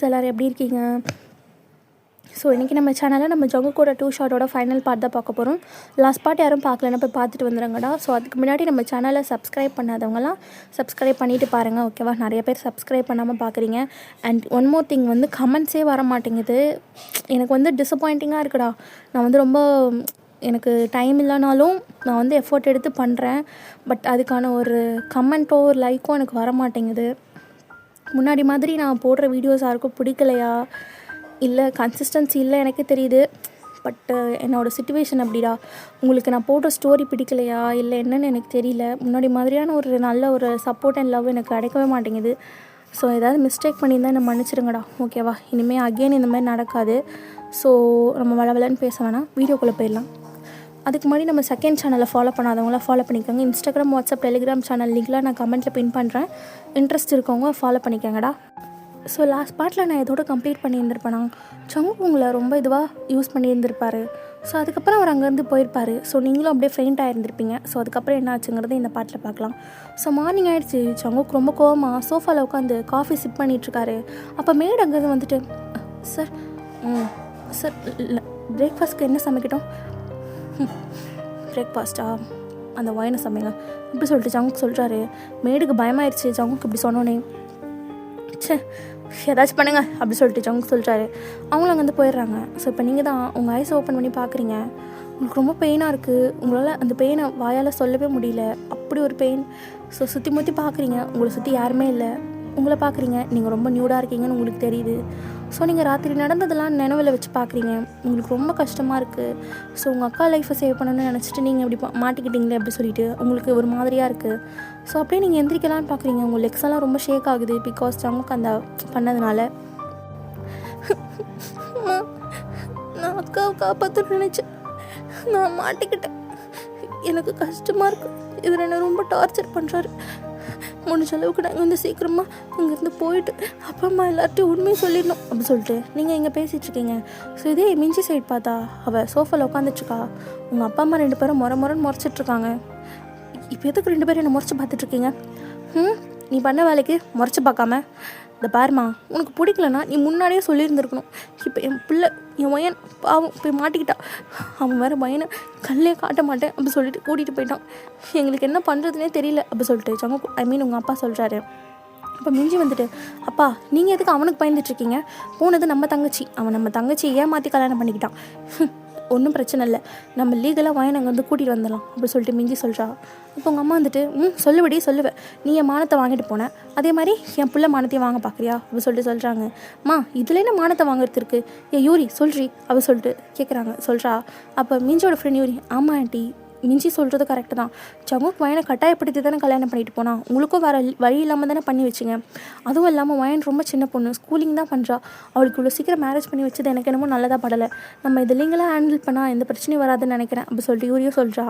Friends எல்லோரும் எப்படி இருக்கீங்க? ஸோ இன்றைக்கி நம்ம சேனலில் நம்ம ஜங்குக்கோட 2 ஷார்ட்டோட ஃபைனல் பார்ட் தான் பார்க்க போகிறோம். லாஸ்ட் பார்ட் யாரும் பார்க்கலன்னா போய் பார்த்துட்டு வந்துடுங்கடா. ஸோ அதுக்கு முன்னாடி நம்ம சேனலை சப்ஸ்கிரைப் பண்ணாதவங்களாம் சப்ஸ்கிரைப் பண்ணிவிட்டு பாருங்கள், ஓகேவா? நிறைய பேர் சப்ஸ்கிரைப் பண்ணாமல் பார்க்குறீங்க. அண்ட் ஒன் மோர் திங், கமெண்ட்ஸே வர மாட்டேங்குது. எனக்கு டிசப்பாயிண்டிங்காக இருக்குடா. நான் ரொம்ப எனக்கு டைம் இல்லைனாலும் நான் எஃபோர்ட் எடுத்து பண்ணுறேன். பட் அதுக்கான ஒரு கமெண்ட்டோ ஒரு லைக்கோ எனக்கு வர மாட்டேங்குது. முன்னாடி மாதிரி நான் போடுற வீடியோஸ் யாருக்கும் பிடிக்கலையா இல்லை கன்சிஸ்டன்சி இல்லை எனக்கே தெரியுது. பட்டு என்னோடய சிச்சுவேஷன் அப்படிடா. உங்களுக்கு நான் போடுற ஸ்டோரி பிடிக்கலையா இல்லை என்னென்னு எனக்கு தெரியல. முன்னாடி மாதிரியான ஒரு நல்ல ஒரு சப்போர்ட் அண்ட் லவ் எனக்கு கிடைக்கவே மாட்டேங்குது. ஸோ ஏதாவது மிஸ்டேக் பண்ணியிருந்தால் என்னை மன்னிச்சிடுங்கடா, ஓகேவா? இனிமேல் அகெயின் இந்த மாதிரி நடக்காது. ஸோ நம்ம வளவலன்னு பேச வேணாம், வீடியோக்குள்ளே போயிடலாம். அதுக்கு முன்னாடி நம்ம செகண்ட் சேனலை ஃபாலோ பண்ணாதவங்களாம் ஃபாலோ பண்ணிக்கோங்க. இன்ஸ்டாகிராம், வாட்ஸ்அப், டெலிகிராம் சேனல் லிங்க்லாம் நான் கமெண்ட்டில் பின் பண்ணுறேன். இன்ட்ரெஸ்ட் இருக்கவங்க ஃபாலோ பண்ணிக்கோங்கடா. ஸோ லாஸ்ட் பார்ட்டில் நான் இதோட கம்ப்ளீட் பண்ணியிருந்திருப்பேனா, ஜங்குக் உங்களை ரொம்ப இதுவாக யூஸ் பண்ணியிருந்திருப்பார். ஸோ அதுக்கப்புறம் அவர் அங்கேருந்து போயிருப்பார். ஸோ நீங்களும் அப்படியே ஃபெயிண்ட் ஆகிருந்திருப்பீங்க. ஸோ அதுக்கப்புறம் என்ன ஆச்சுங்கிறது இந்த பாட்டில் பார்க்கலாம். ஸோ மார்னிங் ஆகிடுச்சு. ஜங்குக் ரொம்ப கோவமாக சோஃபாவில் உட்காந்து காஃபி சிப் பண்ணிகிட்ருக்காரு. அப்போ மேட் அங்கேருந்து வந்துட்டு, சார் சார் பிரேக்ஃபாஸ்ட்க்கு என்ன சமைக்கட்டும்? பிரேக்ஃபாஸ்ட்டா? அந்த ஒயினை சமைங்க அப்படி சொல்லிட்டு ஜங்குக் சொல்கிறாரு. மேடுக்கு பயமாயிடுச்சு ஜங்குக் இப்படி சொன்னோன்னே. ஏதாச்சும் பண்ணுங்க அப்படி சொல்லிட்டு ஜங்குக் சொல்கிறாரு. அவங்களும் அங்கேருந்து போயிடுறாங்க. ஸோ இப்போ நீங்கள் தான் உங்கள் ஐஸ் ஓப்பன் பண்ணி பார்க்குறீங்க. உங்களுக்கு ரொம்ப பெயினாக இருக்குது. உங்களால் அந்த பெயினை வாயால் சொல்லவே முடியல, அப்படி ஒரு பெயின். ஸோ சுற்றி முற்றி பார்க்குறீங்க, உங்களை சுற்றி யாருமே இல்லை. உங்களை பார்க்குறீங்க, நீங்கள் ரொம்ப நியூடாக இருக்கீங்கன்னு உங்களுக்கு தெரியுது. ஸோ நீங்கள் ராத்திரி நடந்ததெல்லாம் நினைவில் வச்சு பார்க்குறீங்க. உங்களுக்கு ரொம்ப கஷ்டமாக இருக்குது. ஸோ உங்கள் அக்கா லைஃப்பை சேவ் பண்ணணும்னு நினச்சிட்டு நீங்கள் இப்படி மாட்டிக்கிட்டீங்களே அப்படி சொல்லிட்டு உங்களுக்கு ஒரு மாதிரியாக இருக்குது. ஸோ அப்படியே நீங்கள் எந்திரிக்கலான்னு பார்க்குறீங்க. உங்கள் லெக்ஸ் எல்லாம் ரொம்ப ஷேக் ஆகுது, பிகாஸ் ஜங்குக் அந்த பண்ணதுனால. நான் அக்காவை காப்பாற்ற நினச்சேன், நான் மாட்டிக்கிட்டேன். எனக்கு கஷ்டமாக இருக்குது. இதில் என்ன ரொம்ப டார்ச்சர் பண்ணுறாரு. முடிஞ்ச அளவுக்கு நாங்கள் சீக்கிரமாக அங்கேருந்து போயிட்டு அப்பா அம்மா எல்லார்ட்டையும் உண்மையை சொல்லிடணும் அப்படி சொல்லிட்டு நீங்கள் இங்கே பேசிகிட்ருக்கீங்க. ஸோ இதே மிஞ்சி சைட் பார்த்தா அவள் சோஃபாவில் உட்காந்துட்ருக்கா. உங்கள் அப்பா அம்மா 2 பேரும் முறைன்னு முறைச்சிட்ருக்காங்க. இப்போ எதுக்கு 2 பேரும் என்னை முறைச்சி பார்த்துட்ருக்கீங்க? நீ பண்ண வேலைக்கு முறைச்சி பார்க்காம இந்த பாருமா, உனக்கு பிடிக்கலன்னா நீ முன்னாடியே சொல்லியிருந்துருக்கணும். இப்போ என் பையன் பாவம் போய் மாட்டிக்கிட்டா. அவன் வேறு பையனை கல்லே காட்ட மாட்டேன் அப்படி சொல்லிட்டு கூட்டிகிட்டு போயிட்டான். எங்களுக்கு என்ன பண்ணுறதுனே தெரியல அப்படி சொல்லிட்டு ஜங்குக் உங்கள் அப்பா சொல்கிறாரு. அப்போ மிஞ்சி வந்துட்டு, அப்பா நீங்கள் எதுக்கு அவனுக்கு பயந்துட்டுருக்கீங்க? போனது நம்ம தங்கச்சி, அவன் நம்ம தங்கச்சி ஏமாற்றி கல்யாணம் பண்ணிக்கிட்டான். ஒன்றும் பிரச்சனை இல்லை, நம்ம லீகலாக வாங்கி நாங்கள் கூட்டிகிட்டு வந்துடலாம் அப்படி சொல்லிட்டு மிஞ்சி சொல்கிறா. இப்போ உங்கள் அம்மா வந்துட்டு, சொல்லுபடி சொல்லுவேன், நீ என் மானத்தை வாங்கிட்டு போனேன், அதே மாதிரி என் பிள்ளை மானத்தையும் வாங்க பார்க்குறியா அப்படி சொல்லிட்டு சொல்கிறாங்க. இதில் என்ன மானத்தை வாங்குறது இருக்குது? யூரி சொல்றி அப்படி சொல்லிட்டு சொல்கிறா. அப்போ மிஞ்சியோட ஃப்ரெண்ட் யூரி, ஆமாம் ஆண்டி, மிஞ்சி சொல்கிறது கரெக்டு தான். ஜங்குக் வயனை கட்டாயப்படுத்தி தானே கல்யாணம் பண்ணிட்டு போனான். உங்களுக்கும் வேறு வழி இல்லாமல் தானே பண்ணி வச்சுங்க. அதுவும் இல்லாமல் வயன் ரொம்ப சின்ன பொண்ணு, ஸ்கூலிங் தான் பண்ணுறா. அவளுக்கு இவ்வளோ சீக்கிரம் மேரேஜ் பண்ணி வச்சது எனக்கு என்னமோ நல்லதாக படலை. நம்ம இது இல்லைங்களா ஹேண்டில் பண்ணால் எந்த பிரச்சனையும் வராதுன்னு நினைக்கிறேன் அப்படி சொல்லிட்டு யூரியும் சொல்கிறா.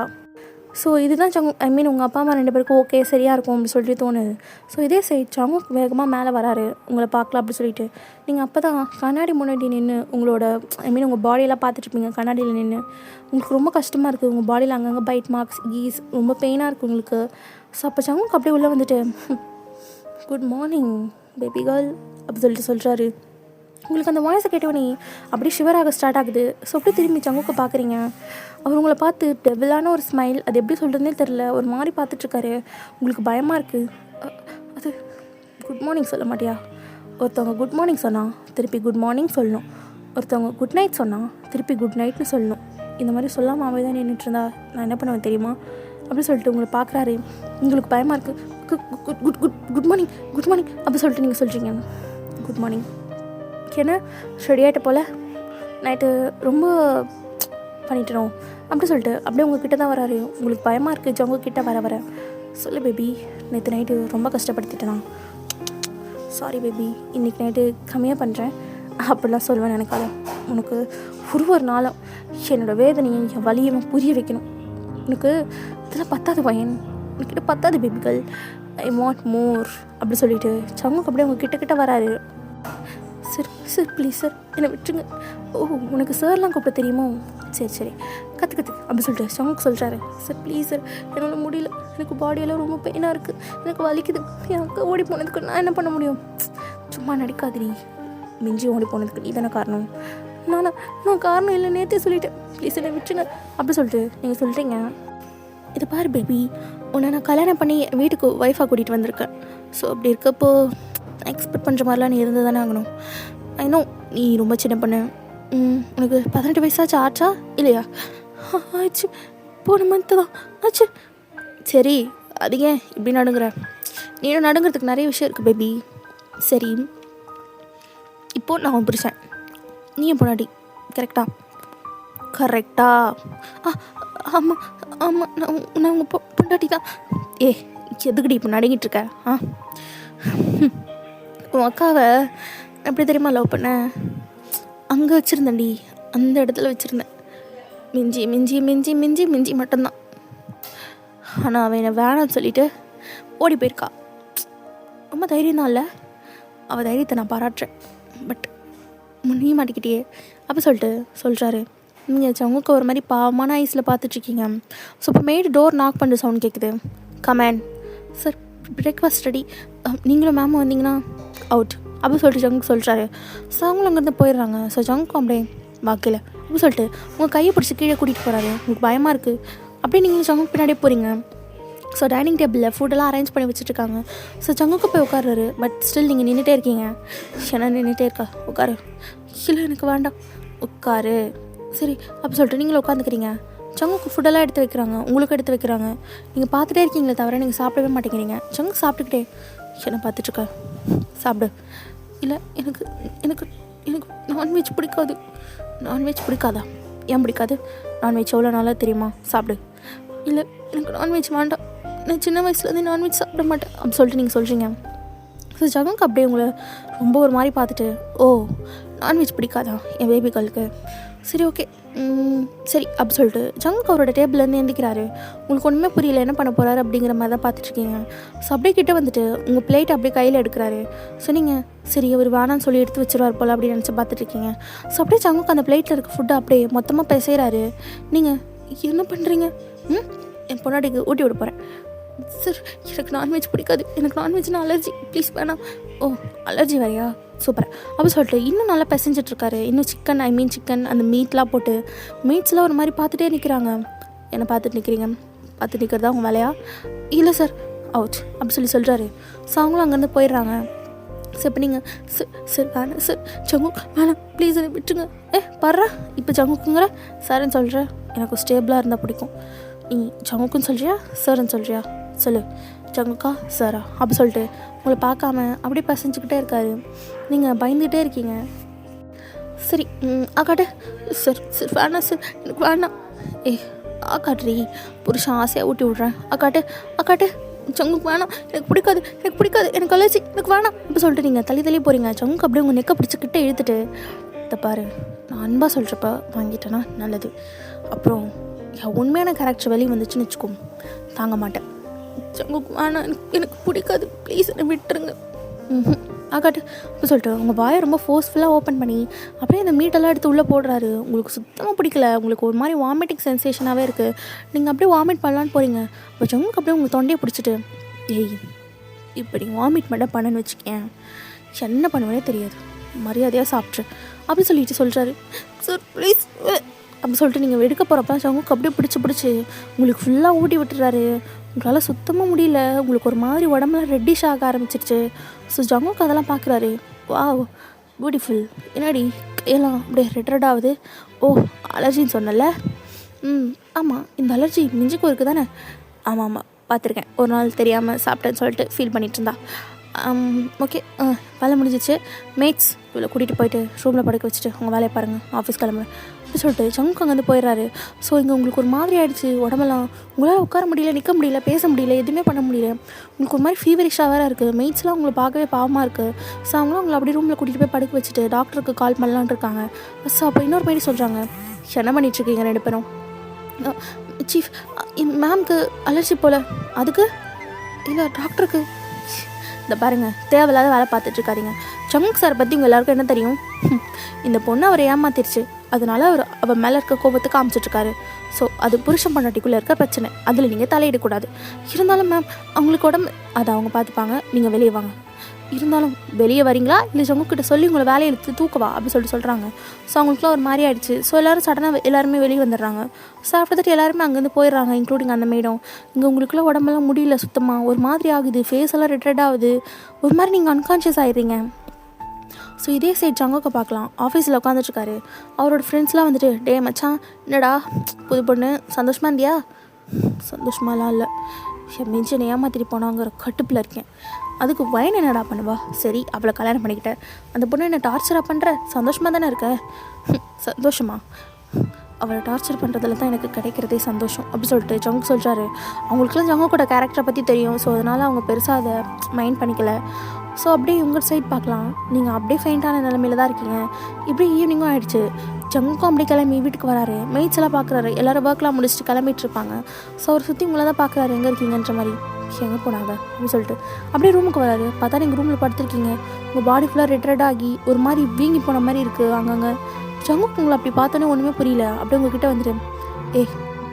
ஸோ இதுதான் ஜங்குக் உங்கள் அப்பா அம்மா 2 பேருக்கும் ஓகே சரியாக இருக்கும் அப்படி சொல்லிட்டு தோணுது. ஸோ இதே சைட் ஜங்குக் வேகமாக மேலே வராரு உங்களை பார்க்கலாம் அப்படி சொல்லிட்டு. நீங்கள் அப்போ தான் கண்ணாடி முன்னாடி நின்று உங்களோட உங்கள் பாடியெல்லாம் பார்த்துட்ருப்பீங்க. கண்ணாடியில் நின்று உங்களுக்கு ரொம்ப கஷ்டமாக இருக்குது. உங்கள் பாடியில் அங்கங்கே பைட் மார்க்ஸ், கீஸ், ரொம்ப பெயினாக இருக்குது உங்களுக்கு. ஸோ அப்போ ஜங்குக் அப்படியே உள்ளே வந்துட்டு, குட் மார்னிங் பேபி கேர்ள் அப்படி சொல்லிட்டு சொல்கிறாரு. உங்களுக்கு அந்த வாய்ஸை கேட்டவனே அப்படியே ஷிவராக ஸ்டார்ட் ஆகுது. ஸோ அப்படியே திரும்பி ஜங்குக்கை பார்க்குறீங்க. அவர் உங்களை பார்த்து டெவிலான ஒரு ஸ்மைல், அது எப்படி சொல்கிறதுனே தெரில, ஒரு மாதிரி பார்த்துட்ருக்காரு. உங்களுக்கு பயமாக இருக்குது. அது குட் மார்னிங் சொல்ல மாட்டியா? ஒருத்தவங்க குட் மார்னிங் சொன்னால் திருப்பி குட் மார்னிங் சொல்லணும். ஒருத்தவங்க குட் நைட் சொன்னால் திருப்பி குட் நைட்னு சொல்லணும். இந்த மாதிரி சொல்லாமல் அவை தான் நின்றுட்டுருந்தா நான் என்ன பண்ணுவேன் தெரியுமா அப்படி சொல்லிட்டு உங்களை பார்க்குறாரு. உங்களுக்கு பயமாக இருக்குது. Good good good morning good morning அப்படி சொல்லிட்டு நீங்கள் சொல்கிறீங்க குட் மார்னிங். என்ன ரெடி ஆகிட்ட போல், நைட்டு ரொம்ப பண்ணிட்டுறோம் அப்படி சொல்லிட்டு அப்படியே உங்கள் கிட்டே தான் வராரு. உங்களுக்கு பயமாக இருக்குது. ஜங்குக் கிட்டே வர சொல்லு பேபி, நேற்று நைட்டு ரொம்ப கஷ்டப்படுத்திட்டேனா? சாரி பேபி, இன்றைக்கி நைட்டு கம்மியாக பண்ணுறேன் அப்படிலாம் சொல்லுவேன். நினைக்காத. உனக்கு ஒரு நாளும் என்னோடய வேதனையும் என் வலியும் புரிய வைக்கணும். உனக்கு இதெல்லாம் பத்தாது பையன், உனக்கிட்ட பத்தாது பேபிகள், ஐ வாண்ட் மோர் அப்படி சொல்லிட்டு ஜங்குக் அப்படியே உங்கள் கிட்ட வராரு. சார் ப்ளீஸ் சார் என்னை விட்டுருங்க. உனக்கு சார்லாம் கூப்பிட தெரியுமோ? சரி கற்று அப்படி சொல்லிட்டு ஜங்குக் சொல்கிறாரு. சார் ப்ளீஸ் சார், என்னால் முடியல, எனக்கு பாடியெல்லாம் ரொம்ப பெயினாக இருக்குது, எனக்கு வலிக்குது. என் அக்கா ஓடி போனதுக்கு நான் என்ன பண்ண முடியும்? சும்மா நடிக்காதிரி, மிஞ்சி ஓடி போனதுக்கு நீ தானே காரணம். நான் காரணம் இல்லை, நேற்றே சொல்லிட்டேன், ப்ளீஸ் என்னை விட்டுருங்க அப்படி சொல்லிட்டு நீங்கள் சொல்கிறீங்க. இது பாரு பேபி, உன்னை நான் கல்யாணம் பண்ணி வீட்டுக்கு ஒய்ஃபாக கூட்டிகிட்டு வந்திருக்கேன். ஸோ அப்படி இருக்கப்போ எக்ஸ்பெக்ட் பண்ணுற மாதிரிலாம் நீ இருந்து தானே ஆகணும். ஐநோ நீ ரொம்ப சின்ன பண்ணு. உனக்கு 18 வயசாச்சு ஆச்சா இல்லையா? ஆச்சு, போன மந்த்து தான் ஆச்சு. சரி, அது ஏன் இப்படி நடுங்குற? நீனும் நடுங்கிறதுக்கு நிறைய விஷயம் இருக்குது பேபி. சரி, இப்போது நான் உன் புருஷன், நீ என் பொண்டாட்டி, கரெக்டா? ஆமாம் ஆமாம், நான் உங்கள் பொண்டாட்டி தான். எதுக்குடி இப்போ நடுங்கிட்டு இருக்க? உன் அக்காவை எப்படி தெரியுமா லவ் பண்ணேன்? அங்கே வச்சுருந்தேன்டி, அந்த இடத்துல வச்சுருந்தேன். மிஞ்சி மிஞ்சி மிஞ்சி மிஞ்சி மிஞ்சி மட்டும்தான். ஆனால் அவன் என்னை வேணான்னு சொல்லிவிட்டு ஓடி போயிருக்கா. ரொம்ப தைரியம் தான் இல்லை, அவள் தைரியத்தை நான் பாராட்டுறேன். பட் நீ மாட்டிக்கிட்டே அப்போ சொல்கிறாரு. நீங்கள் சவுங்க ஒரு மாதிரி பாவமான ஐஸில் பார்த்துட்ருக்கீங்க. ஸோ இப்போ மேடு டோர் நாக் பண்ணுற சவுண்ட் கேட்குது. கமேன் சார், பிரேக்ஃபாஸ்ட் ரெடி, நீங்களும் மேமும் வந்தீங்கன்னா அவுட் அப்படி சொல்லிட்டு ஜங்கு சொல்கிறாரு. ஸோ அவங்களும் அங்கேருந்து போயிடுறாங்க. ஸோ ஜங்கும் அப்படியே வாக்கில் அப்படி சொல்லிட்டு உங்கள் கையை பிடிச்சி கீழே கூட்டிகிட்டு போகிறாரு. உங்களுக்கு பயமாக இருக்குது, அப்படியே நீங்களும் ஜங்கு பின்னாடியே போகிறீங்க. ஸோ டைனிங் டேபிளில் ஃபுட்டெல்லாம் அரேஞ்ச் பண்ணி வச்சுட்ருக்காங்க. ஸோ ஜங்குக்கு போய் உட்கார்றாரு. பட் ஸ்டில் நீங்கள் நின்றுட்டே இருக்கீங்க. என்ன நின்றுட்டே இருக்கா? உட்காரு. இல்லை எனக்கு வேண்டாம், உட்காரு. சரி அப்படி சொல்லிட்டு நீங்களும் உட்காந்துக்கிறீங்க. சங்குக்கு ஃபுட்டெல்லாம் எடுத்து வைக்கிறாங்க, உங்களுக்கு எடுத்து வைக்கிறாங்க. நீங்கள் பார்த்துட்டே இருக்கீங்களே தவிர நீங்கள் சாப்பிடவே மாட்டேங்கிறீங்க. சங்கு சாப்பிட்டுக்கிட்டே என்ன பார்த்துட்ருக்க, சாப்பிடு. இல்லை எனக்கு எனக்கு எனக்கு நான்வெஜ் பிடிக்காது. நான்வெஜ் பிடிக்காதா? ஏன் பிடிக்காது? நான்வெஜ் எவ்வளோ நல்லா தெரியுமா? சாப்பிடு. இல்லை எனக்கு நான்வெஜ் வேண்டாம், நான் சின்ன வயசுலேருந்து நான்வெஜ் சாப்பிட மாட்டேன் அப்படி சொல்லிட்டு நீங்கள் சொல்கிறீங்க. ஸோ ஜங்குக்கு அப்படியே உங்களை ரொம்ப ஒரு மாதிரி பார்த்துட்டு, ஓ நான்வெஜ் பிடிக்காதா என் பேபி கேர்ளுக்கு? சரி ஓகே சரி அப்படி சொல்லிட்டு ஜங்குக்கு அவரோட டேபிள்லேருந்து எழுந்திக்கிறாரு. உங்களுக்கு ஒன்றுமே புரியல என்ன பண்ண போகிறாரு அப்படிங்கிற மாதிரி தான் பார்த்துட்ருக்கீங்க. ஸோ அப்படியே கிட்டே வந்துட்டு உங்கள் பிளேட் அப்படியே கையில் எடுக்கிறாரு. ஸோ நீங்கள் சரி அவர் வேணான்னு சொல்லி எடுத்து வச்சுருவார் போல் அப்படின்னு நினச்சி பார்த்துட்ருக்கீங்க. ஸோ அப்படியே ஜங்குக்கு அந்த பிளேட்டில் இருக்க ஃபுட்டை அப்படியே மொத்தமாக பிசைகிறாரு. நீங்கள் என்ன பண்ணுறீங்க? என் பொண்டாட்டிக்கு ஊட்டி விட போகிறேன். சார் எனக்கு நான்வெஜ் பிடிக்காது, எனக்கு நான்வெஜ்னா அலர்ஜி, ப்ளீஸ் வேணாம். ஓ அலர்ஜி வேறையா? சூப்பர் அப்படி சொல்லிட்டு இன்னும் நல்லா பிசைஞ்சிட்ருக்காரு. இன்னும் சிக்கன் அந்த மீட்லாம் போட்டு மீட்ஸ்லாம் ஒரு மாதிரி பார்த்துட்டே நிற்கிறாங்க. என்ன பார்த்துட்டு நிற்கிறீங்க? பார்த்து நிற்கிறதா உங்கள் வேலையா? இல்லை சார் அவுட் அப்படி சொல்கிறாரு. ஸோ அவங்களும் அங்கேருந்து போயிடுறாங்க. சார் இப்போ நீங்கள் சார் வேணாம் சார், ஜங்கு வேணாம் ப்ளீஸ் என்னை விட்டுருங்க. பாடுறா இப்போ ஜங்குக்குங்கிற சார்ன்னு சொல்கிற, எனக்கு ஸ்டேபிளாக இருந்தால் பிடிக்கும். நீ ஜங்குக்குன்னு சொல்கிறியா சார்ன்னு சொல்கிறியா? சொல்லு. ஜங்குக்கா சாரா அப்படி சொல்லிட்டு உங்களை பார்க்காம அப்படியே பசஞ்சிக்கிட்டே இருக்காரு. நீங்கள் பயந்துகிட்டே இருக்கீங்க. சரி ஆக்காட்டு சார். சார் வேணாம் சார், எனக்கு வேணாம். ஆக்காட்ரி புருஷன் ஆசையாக ஊட்டி விட்றேன். ஆக்காட்டு ஜங்குக்கு வேணாம், எனக்கு பிடிக்காது, எனக்கு அலர்ஜி, எனக்கு வேணாம் அப்படி சொல்லிட்டு நீங்கள் தள்ளி போகிறீங்க. ஜங்குக்கு அப்படியே உங்கள் நெக்கை பிடிச்சிக்கிட்டே இழுத்துட்டு, இதை பாரு நான் அன்பாக சொல்கிறப்ப வாங்கிட்டேன்னா நல்லது, அப்புறம் என் உண்மையான கேரக்டர் வெளியே வந்துச்சுன்னு வச்சுக்கோ தாங்க மாட்டேன். ஜங்குக்கு வேணாம், எனக்கு பிடிக்காது, ப்ளீஸ் என்னை விட்டுருங்க. ஆகாட்டு அப்போ சொல்லிட்டு உங்கள் வாயை ரொம்ப ஃபோர்ஸ்ஃபுல்லாக ஓப்பன் பண்ணி அப்படியே அந்த மீட்டெல்லாம் எடுத்து உள்ளே போடுறாரு. உங்களுக்கு சுத்தமாக பிடிக்கல, உங்களுக்கு ஒரு மாதிரி வாமிட்டிங் சென்சேஷனாகவே இருக்குது. நீங்கள் அப்படியே வாமிட் பண்ணலான்னு போகிறீங்க. அப்போ ஜங்குக்கு அப்படியே உங்கள் தொண்டையை பிடிச்சிட்டு, இப்போ நீங்கள் வாமிட் மட்டும் பண்ணன்னு வச்சுக்கேன், என்ன பண்ணுவேனே தெரியாது, மரியாதையாக சாப்பிட்ரு அப்படி சொல்லிட்டு சொல்கிறாரு. சார் ப்ளீஸ் அப்படி சொல்லிட்டு நீங்கள் எடுக்க போகிறப்ப ஜங்குக்கு அப்படியே பிடிச்சி உங்களுக்கு ஃபுல்லாக ஊட்டி விட்டுறாரு. உங்களால் சுத்தமாக முடியல, உங்களுக்கு ஒரு மாதிரி உடம்புலாம் ரெட்டிஷ் ஆக ஆரம்பிச்சிருச்சு. ஸோ ஜங்குக்கு அதெல்லாம் பார்க்குறாரு. வாவ் பியூட்டிஃபுல், என்னடி கையெல்லாம் அப்படியே ரெட் ஆகுது. ஓ அலர்ஜின்னு சொன்னல? ஆமாம் இந்த அலர்ஜி மிஞ்சுக்கும் இருக்குது தானே? ஆமாம் பார்த்துருக்கேன், ஒரு நாள் தெரியாமல் சாப்பிட்டேன்னு சொல்லிட்டு ஃபீல் பண்ணிகிட்டு இருந்தா. ஓகே வேலை முடிஞ்சிச்சு, மேட்ஸ் இவ்வளோ கூட்டிகிட்டு போயிட்டு ரூமில் படுக்க வச்சுட்டு உங்கள் வேலையை பாருங்கள், ஆஃபீஸ் கிளம்புறேன் அப்படி சொல்லிட்டு ஜங்கு அங்கேருந்து போயிடுறாரு. ஸோ இங்கே உங்களுக்கு ஒரு மாதிரி ஆகிடுச்சு, உடம்பெல்லாம் உங்களால் உட்கார முடியல, நிற்க முடியல, பேச முடியல, எதுவுமே பண்ண முடியல. உங்களுக்கு ஒரு மாதிரி ஃபீவரிஷாக வேறு இருக்குது. மெய்ட்ஸ்லாம் உங்களை பார்க்கவே பாவமாக இருக்குது. ஸோ அவங்களும் உங்களை அப்படியே ரூமில் கூட்டிகிட்டு போய் படுக்க வச்சுட்டு டாக்டருக்கு கால் பண்ணலான் இருக்காங்க. ஸோ அப்போ இன்னொரு மாதிரி சொல்கிறாங்க, என்ன பண்ணிகிட்ருக்கீங்க 2 பேரும்? சீஃப் மேம்க்கு அலர்ஜி போல். அதுக்கு இல்லை டாக்டருக்கு. இந்த பாருங்கள் தேவையில்லாத வேலை பார்த்துட்ருக்காதீங்க. ஜங்கு சாரை பற்றி உங்கள் எல்லாருக்கும் என்ன தெரியும்? இந்த பொண்ணு அவரை ஏமாத்திருச்சு, அதனால அவள் மேலே இருக்க கோபத்தை காமிச்சிட்ருக்காரு. ஸோ அது புருஷன் பொண்டாட்டிக்குள்ளே இருக்க பிரச்சனை, அதில் நீங்கள் தலையிடக்கூடாது. இருந்தாலும் மேம் அவங்களுக்கு உடம்பு அதை அவங்க பார்த்துப்பாங்க, நீங்கள் வெளியே வாங்க. இருந்தாலும் வெளியே வரீங்களா இல்லை ஜங்குக்கிட்ட சொல்லி உங்களை வேலையை எடுத்து தூக்கவா அப்படின்னு சொல்கிறாங்க. ஸோ அவங்களுக்குலாம் ஒரு மாதிரி ஆயிடுச்சு. ஸோ எல்லோரும் சடனாக எல்லாருமே வெளியே வந்துடுறாங்க. ஸோ ஆஃப்டர் தட் எல்லாருமே அங்கேருந்து போயிடுறாங்க, இன்க்ளூடிங் அந்த மேடம். இங்கே உங்களுக்குலாம் உடம்பெல்லாம் முடியல, சுத்தமாக ஒரு மாதிரி ஆகுது, ஃபேஸ் எல்லாம் ரெட் ஆகுது, ஒரு மாதிரி நீங்கள் அன்கான்ஷியஸ் ஆகிடுறீங்க. ஸோ இதே சைட் ஜங்குக்கை பார்க்கலாம். ஆஃபீஸில் உட்காந்துட்ருக்காரு. அவரோட ஃப்ரெண்ட்ஸ்லாம் வந்துட்டு, டே மச்சான் என்னடா புது பொண்ணு சந்தோஷமாக இருந்தியா? சந்தோஷமாலாம் இல்லை, மிஞ்சினை ஏமாத்திட்டு போனாங்கிற கட்டுப்பில் இருக்கேன். அதுக்கு வயன் என்னடா பண்ணுவா? சரி அவளை கல்யாணம் பண்ணிக்கிட்டேன், அந்த பொண்ணு என்ன டார்ச்சராக பண்ணுற? சந்தோஷமாக தானே இருக்க? சந்தோஷமா? அவளை டார்ச்சர் பண்ணுறதுல தான் எனக்கு கிடைக்கிறதே சந்தோஷம் அப்படி சொல்லிட்டு ஜங்கு சொல்கிறாரு. அவங்களுக்குலாம் ஜங்குக்கோட கேரக்டரை பற்றி தெரியும். ஸோ அதனால் அவங்க பெருசாக அதை மைண்ட் பண்ணிக்கல. ஸோ அப்படியே உங்கள் சைட் பார்க்கலாம். நீங்கள் அப்படியே ஃபெயிண்டான நிலமையில தான் இருக்கீங்க. இப்படி ஈவினிங்கும் ஆகிடுச்சு. ஜங்குக்கும் அப்படியே கிளம்பி வீட்டுக்கு வராரு. மெய்ட்ஸ் எல்லாம் பார்க்குறாரு. எல்லோரும் ஒர்க்லாம் முடிச்சுட்டு கிளம்பிட்டு இருப்பாங்க. ஸோ அவர் சுற்றி உங்களை தான் பார்க்குறாரு, எங்கே இருக்கீங்கன்ற மாதிரி. எங்கே போனாங்க அப்படின்னு சொல்லிட்டு அப்படியே ரூமுக்கு வராரு. பார்த்தா நீங்கள் ரூமில் படுத்துருக்கீங்க. உங்கள் பாடி ஃபுல்லாக ரெட் ஆகி ஒரு மாதிரி வீங்கி போன மாதிரி இருக்குது அங்கங்கே. ஜங்குக்கு உங்களை அப்படி பார்த்தோன்னே ஒன்றுமே புரியல. அப்படியே உங்ககிட்ட வந்துட்டு,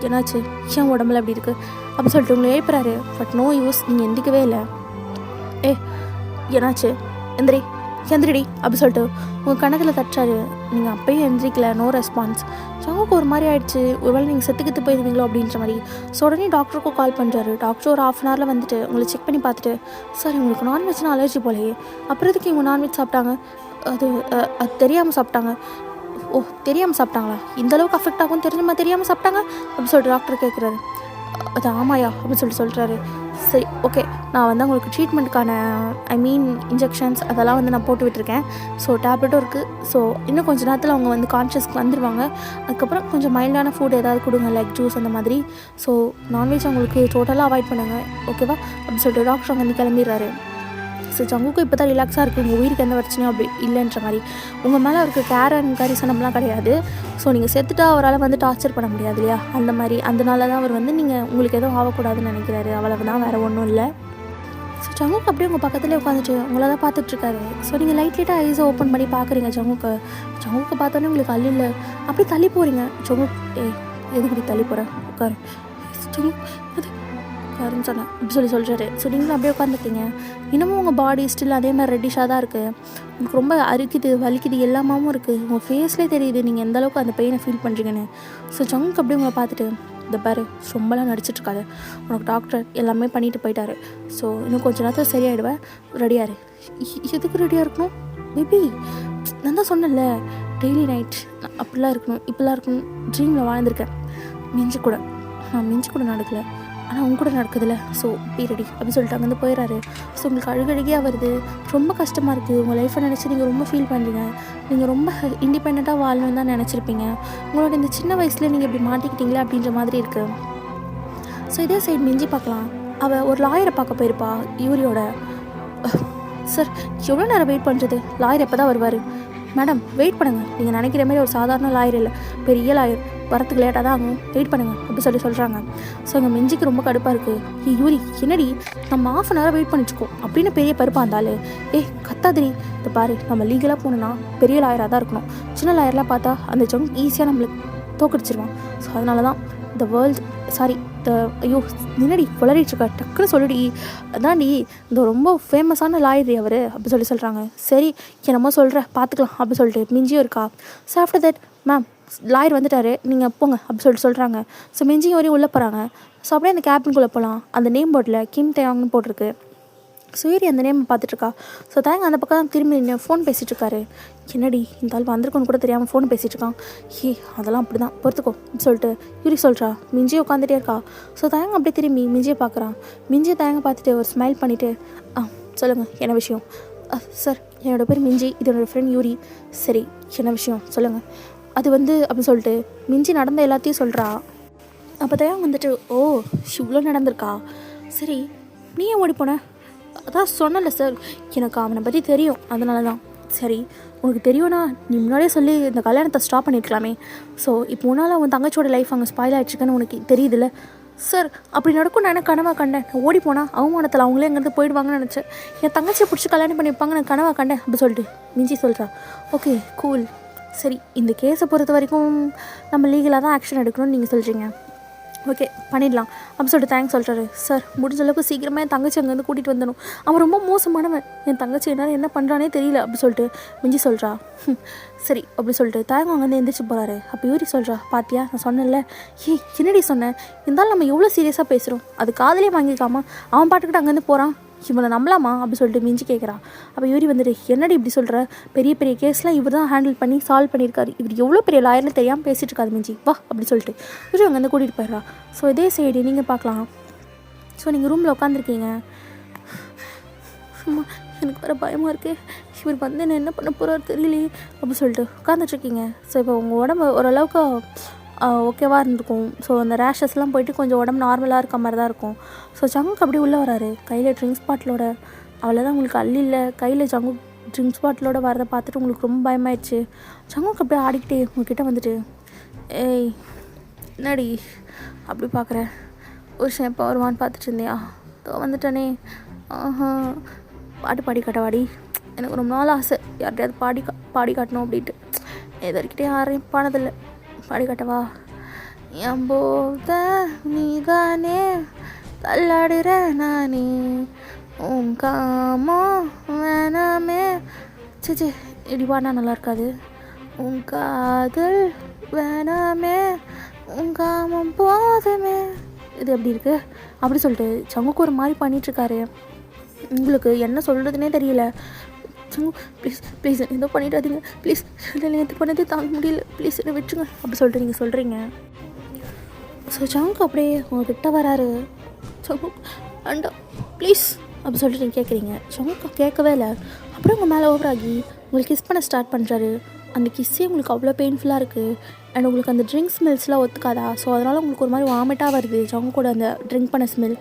என்னாச்சு, ஏன் உடம்புல அப்படி இருக்குது அப்படின்னு சொல்லிட்டு உங்களை எழுப்புறாரு. பட் நோ யூஸ், நீங்கள் எந்திக்கவே இல்லை. என்னாச்சு, எந்திரிடி அப்படி சொல்லிட்டு உங்கள் கணக்கில் தட்டாரு. நீங்கள் அப்பயும் எந்திரிக்கல, நோ ரெஸ்பான்ஸ். ஜங்குக்கு ஒரு மாதிரி ஆகிடுச்சு. ஒருவேளை நீங்கள் செத்துக்கிட்டு போயிருந்தீங்களோ அப்படின்ற மாதிரி. ஸோ உடனே டாக்டருக்கும் கால் பண்ணுறாரு. டாக்டர் ஒரு 1/2 hourல வந்துட்டு உங்களை செக் பண்ணி பார்த்துட்டு, சார் உங்களுக்கு நான்வெஜ்னா அலர்ஜி போலையே, அப்புறம் எதுக்கு இவங்க நான்வெஜ் சாப்பிட்டாங்க? அது தெரியாமல் சாப்பிட்டாங்க. ஓ தெரியாமல் சாப்பிட்டாங்களா? இந்தளவுக்கு அஃபெக்ட் ஆகும் தெரிஞ்சுமா தெரியாமல் சாப்பிட்டாங்க அப்படின்னு சொல்லிட்டு டாக்டர் கேட்குறாரு. அது ஆமாயா அப்படின்னு சொல்கிறாரு. சரி ஓகே, நான் வந்து உங்களுக்கு ட்ரீட்மெண்ட்டுக்கான இன்ஜெக்ஷன்ஸ் அதெல்லாம் வந்து நான் போட்டு விட்டுருக்கேன். ஸோ டேப்லெட்டும் இருக்குது. ஸோ இன்னும் கொஞ்சம் நேரத்தில் அவங்க வந்து கான்ஷியஸ்க்கு வந்துடுவாங்க. அதுக்கப்புறம் கொஞ்சம் மைல்டான ஃபுட் ஏதாவது கொடுங்க, லைக் ஜூஸ் அந்த மாதிரி. ஸோ நான்வெஜ் அவங்களுக்கு டோட்டலாக அவாய்ட் பண்ணுங்கள், ஓகேவா அப்படின்னு சொல்லிட்டு டாக்டர் அங்கே வந்து கிளம்பிடுறாரு. ஸோ ஜங்குக்கும் இப்போ தான் ரிலாக்ஸாக இருக்குது. உங்கள் உயிருக்கு எந்த பிரச்சனையும் அப்படி இல்லைன்ற மாதிரி. உங்கள் மேலே அவருக்கு கேர் அண்ட் கரிசனம்லாம் கிடையாது. ஸோ நீங்கள் செத்துட்டா அவரால் வந்து டார்ச்சர் பண்ண முடியாது இல்லையா, அந்த மாதிரி. அதனால தான் அவர் வந்து நீங்கள் உங்களுக்கு எதுவும் ஆகக்கூடாதுன்னு நினைக்கிறாரு, அவ்வளவு தான், வேறு ஒன்றும் இல்லை. ஸோ ஜங்குக்கு அப்படியே உங்கள் பக்கத்துலேயே உட்காந்துட்டு உங்களை தான் பார்த்துட்ருக்காரு. ஸோ நீங்கள் லைட்டாக ஐஸை ஓப்பன் பண்ணி பார்க்குறீங்க ஜங்குக்கு பார்த்தோன்னே உங்களுக்கு அல்ல அப்படி தள்ளி போகிறீங்க. எதுக்கு தள்ளி போகிறேன், உட்காரு உட்காருன்னு சொன்னேன் அப்படி சொல்கிறாரு. ஸோ நீங்களும் அப்படியே உட்காந்துருக்கீங்க. இன்னமும் உங்கள் பாடி ஸ்டில் அதே மாதிரி ரெட்டிஷாக தான் இருக்குது. உங்களுக்கு ரொம்ப அரிக்குது, வலிக்குது, எல்லாமாவும் இருக்குது. உங்கள் ஃபேஸ்லேயே தெரியுது நீங்கள் எந்த அளவுக்கு அந்த பெயினை ஃபீல் பண்ணுறீங்கன்னு. ஸோ ஜங்குக்கு அப்படியே உங்களை பார்த்துட்டு, இந்த பாரு ரொம்பலாம் நடிச்சிட்ருக்காது, உனக்கு டாக்டர் எல்லாமே பண்ணிட்டு போயிட்டாரு. ஸோ இன்னும் கொஞ்சம் நேரத்தில் சரியாயிடுவேன், ரெடியாரு. எதுக்கு ரெடியாக இருக்கணும் பேபி? நான் தான் சொன்னேன்ல, டெய்லி நைட் அப்படிலாம் இருக்கணும், இப்படிலாம் இருக்கணும், ட்ரீமில் வாழ்ந்திருக்கேன். மிஞ்சி கூட நடக்கலை, ஆனால் அவங்க கூட நடக்குதுல்ல. ஸோ பி ரெடி அப்படின்னு சொல்லிட்டு அங்கேருந்து போயிடறாரு. ஸோ உங்களுக்கு அழுகழுகியாக வருது, ரொம்ப கஷ்டமாக இருக்குது. உங்கள் லைஃப்பை நினச்சி நீங்கள் ரொம்ப ஃபீல் பண்ணுறீங்க. நீங்கள் ரொம்ப இண்டிபெண்ட்டாக வாழணும்னு தான் நினச்சிருப்பீங்க. உங்களோட இந்த சின்ன வயசில் நீங்கள் இப்படி மாட்டிக்கிட்டீங்களே அப்படின்ற மாதிரி இருக்குது. ஸோ இதே சைடு மிஞ்சி பார்க்கலாம். அவள் ஒரு லாயரை பார்க்க போயிருப்பா யூரியோட. சார் எவ்வளோ நேரம் வெயிட் பண்ணுறது, லாயர் எப்போ தான் வருவார்? மேடம் வெயிட் பண்ணுங்கள், நீங்கள் நினைக்கிற மாதிரி ஒரு சாதாரண லாயர் இல்லை, பெரிய லாயர், வரத்துக்கு லேட்டாக தான் ஆகும், வெயிட் பண்ணுங்கள் அப்படி சொல்கிறாங்க. ஸோ எங்கள் மிஞ்சிக்கு ரொம்ப கடுப்பாக இருக்குது. யூரி என்னடி நம்ம 1/2 hour வெயிட் பண்ணிச்சுக்கோம் அப்படின்னு பெரிய பருப்பாக இருந்தாலும், கத்தாதிரி, இந்த பாரு நம்ம லீகலாக போகணுன்னா பெரிய லாயராக தான் இருக்கணும். சின்ன லாயர்லாம் பார்த்தா அந்த ஜங்க் ஈஸியாக நம்மளுக்கு தோக்கடிச்சிருவான். ஸோ அதனால தான் முன்னாடி வளரிட்டுருக்கா, டக்குன்னு சொல்லிடி, அதான்டி இந்த ரொம்ப ஃபேமஸான லாயர் அவர் அப்படி சொல்கிறாங்க. சரி என்னமோ சொல்கிறேன் பார்த்துக்கலாம் அப்படி சொல்லிட்டு மிஞ்சியும் இருக்கா. So after that, ma'am lawyer வந்துட்டார், நீங்கள் போங்க அப்படி சொல்கிறாங்க. ஸோ மிஞ்சியும் வரையும் உள்ளே போகிறாங்க. ஸோ அப்படியே அந்த கேபின்குள்ளே போகலாம். அந்த நேம் போர்டில் கிம் தேயாங்னு போட்டிருக்கு. சூரி அந்த நேம் பார்த்துட்ருக்கா. ஸோ தேங்க அந்த பக்கம் தான் திரும்பி ஃபோன் பேசிகிட்ருக்காரு. என்னடி இந்த ஆள் வந்திருக்கோன்னு கூட தெரியாமல் ஃபோன் பேசிகிட்ருக்கான். அதெல்லாம் அப்படி தான் பொறுத்துக்கோ சொல்லிட்டு யூரி சொல்கிறா. மிஞ்சி உட்காந்துட்டே இருக்கா. ஸோ தேங்க அப்படியே திரும்பி மிஞ்சியை பார்க்குறான். மிஞ்சியை தேங்க பார்த்துட்டு ஒரு ஸ்மைல் பண்ணிவிட்டு, சொல்லுங்கள் என்ன விஷயம்? சார் என்னோடய பேர் மிஞ்சி, இது என்னோடய ஃப்ரெண்ட் யூரி. சரி என்ன விஷயம் சொல்லுங்கள். அது வந்து அப்படி சொல்லிட்டு மிஞ்சி நடந்த எல்லாத்தையும் சொல்கிறா. அப்போ தேங்க வந்துட்டு, இவ்வளோ நடந்திருக்கா, சரி நீ ஏன் ஓடி போன? அதான் சொன்னல சார், எனக்கு அவனை பற்றி தெரியும், அதனால தான். சரி உனக்கு தெரியும்னா நீ முன்னாடியே சொல்லி இந்த கல்யாணத்தை ஸ்டாப் பண்ணியிருக்கலாமே. ஸோ இப்போ முன்னால் உன் தங்கச்சியோட லைஃப் அங்கே ஸ்பாயில் ஆகிடுச்சுக்கன்னு உனக்கு தெரியுதுல்ல சார். அப்படி நடக்கும் நான் என்ன கனவாக கண்டேன். நான் ஓடி போனால் அவமானத்தில் அவங்களே அங்கேருந்து போயிடுவாங்கன்னு நினச்சேன். என் தங்கச்சியை பிடிச்சி கல்யாணம் பண்ணியிருப்பாங்க நான் கனவாக கண்டேன் அப்படி சொல்லிட்டு மிஞ்சி சொல்கிறா. ஓகே கூல், சரி இந்த கேஸை பொறுத்த வரைக்கும் நம்ம லீகலாக தான் ஆக்ஷன் எடுக்கணும்னு நீங்கள் சொல்கிறீங்க. ஓகே பண்ணிடலாம் அப்படின்னு சொல்லிட்டு தேங்க்ஸ் சொல்கிறாரு. சார் முடிஞ்ச அளவுக்கு சீக்கிரமாக என் தங்கச்சி அங்கேருந்து கூட்டிகிட்டு வந்துடும், அவன் ரொம்ப மோசமானவன், என் தங்கச்சி என்னால் என்ன பண்ணுறானே தெரியல அப்படின்னு சொல்லிட்டு மிஞ்சி சொல்கிறா. சரி அப்படி சொல்லிட்டு தேங்காய் அங்கேருந்து எந்திரிச்சு போகிறாரு. அப்போ யூரி சொல்கிறா, பாத்தியா நான் சொன்னேன்ல, என்னடி சொன்னேன், இருந்தாலும் நம்ம எவ்வளோ சீரியஸாக பேசுகிறோம், அது காதலே வாங்கிக்காமல் அவன் பாட்டுக்கிட்ட அங்கேருந்து போகிறான், இவனை நம்பலாமா அப்படின்னு சொல்லிட்டு மிஞ்சி கேட்குறா. அப்போ யூரி வந்துட்டு, என்னடி இப்படி சொல்கிற, பெரிய பெரிய கேஸ்லாம் இவர் தான் ஹேண்டில் பண்ணி சால்வ் பண்ணியிருக்காரு, இவர் எவ்வளோ பெரிய லாயர்னு தெரியாமல் பேசிகிட்டு இருக்காது மிஞ்சி, வா அப்படி சொல்லிட்டு யூரி அங்கேருந்து கூட்டிகிட்டு போயிடுறா. ஸோ இதே சைடு நீங்கள் பார்க்கலாம். ஸோ நீங்கள் ரூமில் உட்காந்துருக்கீங்க. அம்மா எனக்கு வர பயமாக இருக்குது, இவர் வந்து என்ன பண்ண போகிறாரு தெரியலையே அப்படின்னு சொல்லிட்டு உட்காந்துட்ருக்கீங்க. ஸோ இப்போ உங்கள் உடம்பு ஓரளவுக்கு ஓகேவாக இருந்திருக்கும். ஸோ அந்த ரேஷஸ்லாம் போயிட்டு கொஞ்சம் உடம்பு நார்மலாக இருக்க மாதிரி தான் இருக்கும். ஸோ ஜங்குக்கு அப்படியே உள்ளே வராரு கையில் ட்ரிங்க்ஸ் பாட்டிலோட. அவ்வளோதான், உங்களுக்கு அள்ளி இல்லை, கையில் ஜங்கு ட்ரிங்க்ஸ் பாட்டிலோட வரதை பார்த்துட்டு உங்களுக்கு ரொம்ப பயமாயிடுச்சு. ஜங்குக்கு அப்படியே ஆடிக்கிட்டே உங்ககிட்ட வந்துட்டு, ஏய் என்னடி அப்படி பார்க்குற, ஒரு எப்போ வருவான்னு பார்த்துட்டு இருந்தியா, வந்துட்டானே, பாட்டு பாடி காட்டவாடி, எனக்கு ரொம்ப நாள் ஆசை யார்கிட்டையாவது பாடி காட்டணும் அப்படின்ட்டு, இது வரைக்கிட்டே யாரையும் பாடதில்லை, பாடி காட்டவா, என் போத நீ தானே தள்ளாடுற நானே உன் காமோ வேணாமே, சே இப்படி பாடினா நல்லா இருக்காது, உன் காதல் வேணாமே உன் காமம் போதுமே, இது எப்படி இருக்குது அப்படி சொல்லிட்டு சங்குக்கு ஒரு மாதிரி பண்ணிகிட்ருக்காரு. உங்களுக்கு என்ன சொல்கிறதுனே தெரியல. சங்கு ப்ளீஸ் ப்ளீஸ் எதோ பண்ணிடாதீங்க ப்ளீஸ், நேற்று பண்ணதே தாங்க முடியல ப்ளீஸ் என்னை விட்டுருங்க அப்படி சொல்லிட்டு நீங்கள் சொல்கிறீங்க. ஸோ சங்கு அப்படியே உங்கள்கிட்ட வராரு. சங்கு வேண்டாம் ப்ளீஸ் அப்படி சொல்லிட்டு நீங்கள் கேட்குறீங்க. சங்கு கேட்கவே இல்லை. அப்படியே உங்கள் மேலே ஓவராகி உங்களுக்கு கிஸ் பண்ண ஸ்டார்ட் பண்ணுறாரு. அந்த கிஸ்ஸே உங்களுக்கு அவ்வளோ பெயின்ஃபுல்லாக இருக்குது. அண்ட் உங்களுக்கு அந்த ட்ரிங்க் ஸ்மெல்ஸ்லாம் ஒத்துக்காதா, ஸோ அதனால் உங்களுக்கு ஒரு மாதிரி வாமிட்டாக வருது சங்கு கூட அந்த ட்ரிங்க் பண்ண ஸ்மெல்.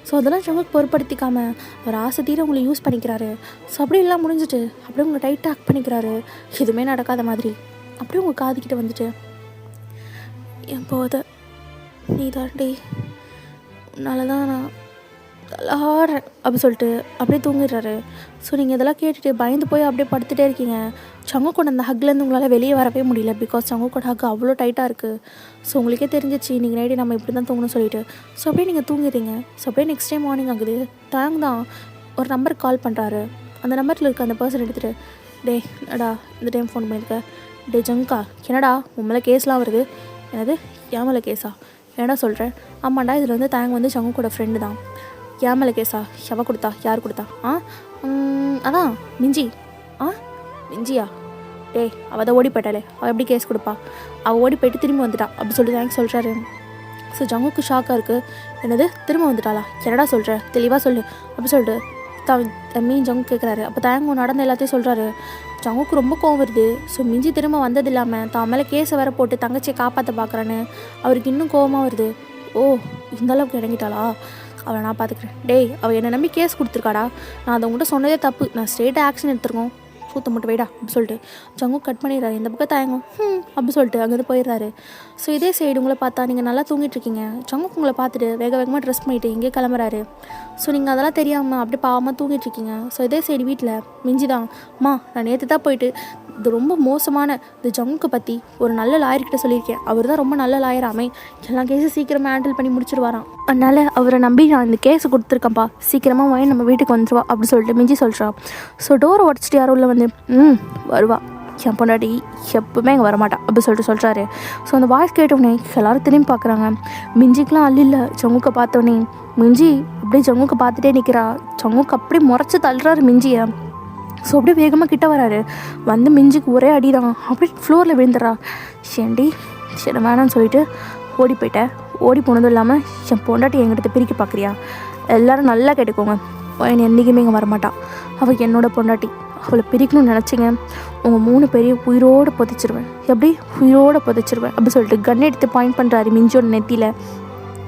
ஸோ அதெல்லாம் சங்குக்கு பொருட்படுத்திக்காமல் அவர் ஆசை தீர உங்களை யூஸ் பண்ணிக்கிறாரு. ஸோ அப்படியே எல்லாம் முடிஞ்சிட்டு அப்படியே உங்களை டைட்டாக ஆக்ட் பண்ணிக்கிறாரு, எதுவுமே நடக்காத மாதிரி. அப்படியே உங்கள் காதுகிட்ட வந்துட்டு, என் போத நீ தாண்டி, உன்னால தான் நான் தலாடுறேன் அப்படி சொல்லிட்டு அப்படியே தூங்கிடுறாரு. ஸோ நீங்கள் இதெல்லாம் கேட்டுட்டு பயந்து போய் அப்படியே படுத்துகிட்டே இருக்கீங்க. சங்குக்கோட அந்த ஹக்லேருந்து உங்களால் வெளியே வரவே முடியல, பிகாஸ் சங்குக்கோட ஹக் அவ்வளோ டைட்டாக இருக்குது. ஸோ உங்களுக்கே தெரிஞ்சிச்சு இன்றைக்கி நைட்டு நம்ம இப்படி தான் தூங்கணும்னு சொல்லிட்டு. ஸோ அப்படியே நீங்கள் தூங்கிடுறீங்க. ஸோ அப்படியே நெக்ஸ்ட் டைம் மார்னிங் ஆகுது. டேங் தான் ஒரு நம்பருக்கு கால் பண்ணுறாரு. அந்த நம்பரில் இருக்க அந்த பர்சன் எடுத்துகிட்டு, டே என்னடா இந்த டைம் ஃபோன் பண்ணியிருக்கேன், டே ஜங்கா என்னடா உன் மேலே கேஸ்லாம் வருது, என்னது என் மேலே கேஸா, என்னடா சொல்கிறேன், ஆமாண்டா இதில் வந்து டேங் வந்து சங்குக்கோட ஃப்ரெண்டு தான், என் மேலே கேஸா, எவ கொடுத்தா, யார் கொடுத்தா, அதான் மிஞ்சி, மிஞ்சியா, டேய் அவள் தான் ஓடி போயிட்டாலே, அவள் எப்படி கேஸ் கொடுப்பா, அவள் ஓடி போயிட்டு திரும்பி வந்துட்டா அப்படி சொல்லிட்டு தேங்க்ஸ் சொல்கிறாரு. ஸோ ஜங்குக்கு ஷாக்காக இருக்குது. என்னது திரும்ப வந்துட்டாளா, என்னடா சொல்கிற தெளிவாக சொல்லு அப்படி சொல்லிட்டு மீன் ஜங்கு கேட்குறாரு. அப்போ தேங்கு நடந்த எல்லாத்தையும் சொல்கிறாரு. ஜங்குக்கு ரொம்ப கோவம் வருது. ஸோ மிஞ்சி திரும்ப வந்தது இல்லாமல் தான் மேலே கேஸை வேற போட்டு தங்கச்சியை காப்பாற்ற பார்க்குறான்னு அவருக்கு இன்னும் கோவமாக வருது. ஓ இந்த அளவுக்கு இறங்கிட்டாளா, அவளை நான் பார்த்துக்கிறேன், டேய் அவள் என்னை நம்பி கேஸ் கொடுத்துருக்காடா, நான் அதை உங்கள்கிட்ட சொன்னதே தப்பு, நான் ஸ்ட்ரெயிட்டாக ஆக்ஷன் எடுத்துருக்கோம், சூத்த மட்டும் வைடா அப்படி சொல்லிட்டு ஜங்கு கட் பண்ணிடுறாரு. இந்த பக்கம் தயங்கும் அப்படி சொல்லிட்டு அங்கேருந்து போயிடுறாரு. ஸோ இதே சைடு உங்களை பார்த்தா நீங்கள் நல்லா தூங்கிட்டுருக்கீங்க. ஜங்குக்கு உங்களை பார்த்துட்டு வேக வேகமாக ட்ரெஸ் பண்ணிவிட்டு எங்கேயே கிளம்புறாரு. ஸோ நீங்கள் அதெல்லாம் தெரியாமல் அப்படியே பாவமாக தூங்கிட்டுருக்கீங்க. ஸோ இதே சைடு வீட்டில் மிஞ்சி தான், அம்மா நான் நேற்று தான் போயிட்டு இது ரொம்ப மோசமான இந்த ஜங்குக்கு பற்றி ஒரு நல்ல லாயர்கிட்ட சொல்லியிருக்கேன், அவர் தான் ரொம்ப நல்ல லாயராமே, எல்லா கேஸும் சீக்கிரமாக ஹேண்டில் பண்ணி முடிச்சிடுவாராம், அதனால் அவரை நம்பி நான் இந்த கேஸை கொடுத்துருக்கேன்ப்பா, சீக்கிரமாக வாங்கி நம்ம வீட்டுக்கு வந்துடுவா அப்படி சொல்லிட்டு மிஞ்சி சொல்கிறான். ஸோ டோரை உடச்சிட்டு யாரும் உள்ள வந்து வருவா, என் பொண்டாட்டி எப்பவுமே இங்கே வரமாட்டா அப்படி சொல்லிட்டு சொல்கிறாரு. ஸோ அந்த வாய்ஸ் கேட்டோடனே எல்லோரும் திரும்பி பார்க்குறாங்க. மிஞ்சிக்கெலாம் அல்ல ஜங்குக்கை பார்த்தோன்னே மிஞ்சி அப்படியே ஜங்குக்கை பார்த்துட்டே நிற்கிறா. ஜங்குக்கு அப்படியே முறைச்சி தள்ளுறாரு மிஞ்சியை. ஸோ அப்படியே வேகமாக கிட்ட வராரு. வந்து மிஞ்சிக்கு ஒரே அடி தான், அப்படியே ஃப்ளோரில் விழுந்துடுறா. ஏண்டி சரி வேணான்னு சொல்லிட்டு ஓடி போயிட்டேன், ஓடி போனதும் இல்லாமல் என் பொண்டாட்டி என்கிட்ட பிரிக்க பார்க்குறியா, எல்லோரும் நல்லா கேட்டுக்கோங்க, என்னை என்றைக்குமே இங்கே வரமாட்டான், அவள் என்னோட பொண்டாட்டி, அவளை பிரிக்கணும்னு நினச்சிங்க உங்கள் 3 பேரையும் உயிரோடு புதைச்சிருவேன், எப்படி உயிரோடு புதைச்சிருவேன் அப்படி சொல்லிட்டு கன் எடுத்து பாயிண்ட் பண்ணுறாரு மிஞ்சியோட நெத்தியில்.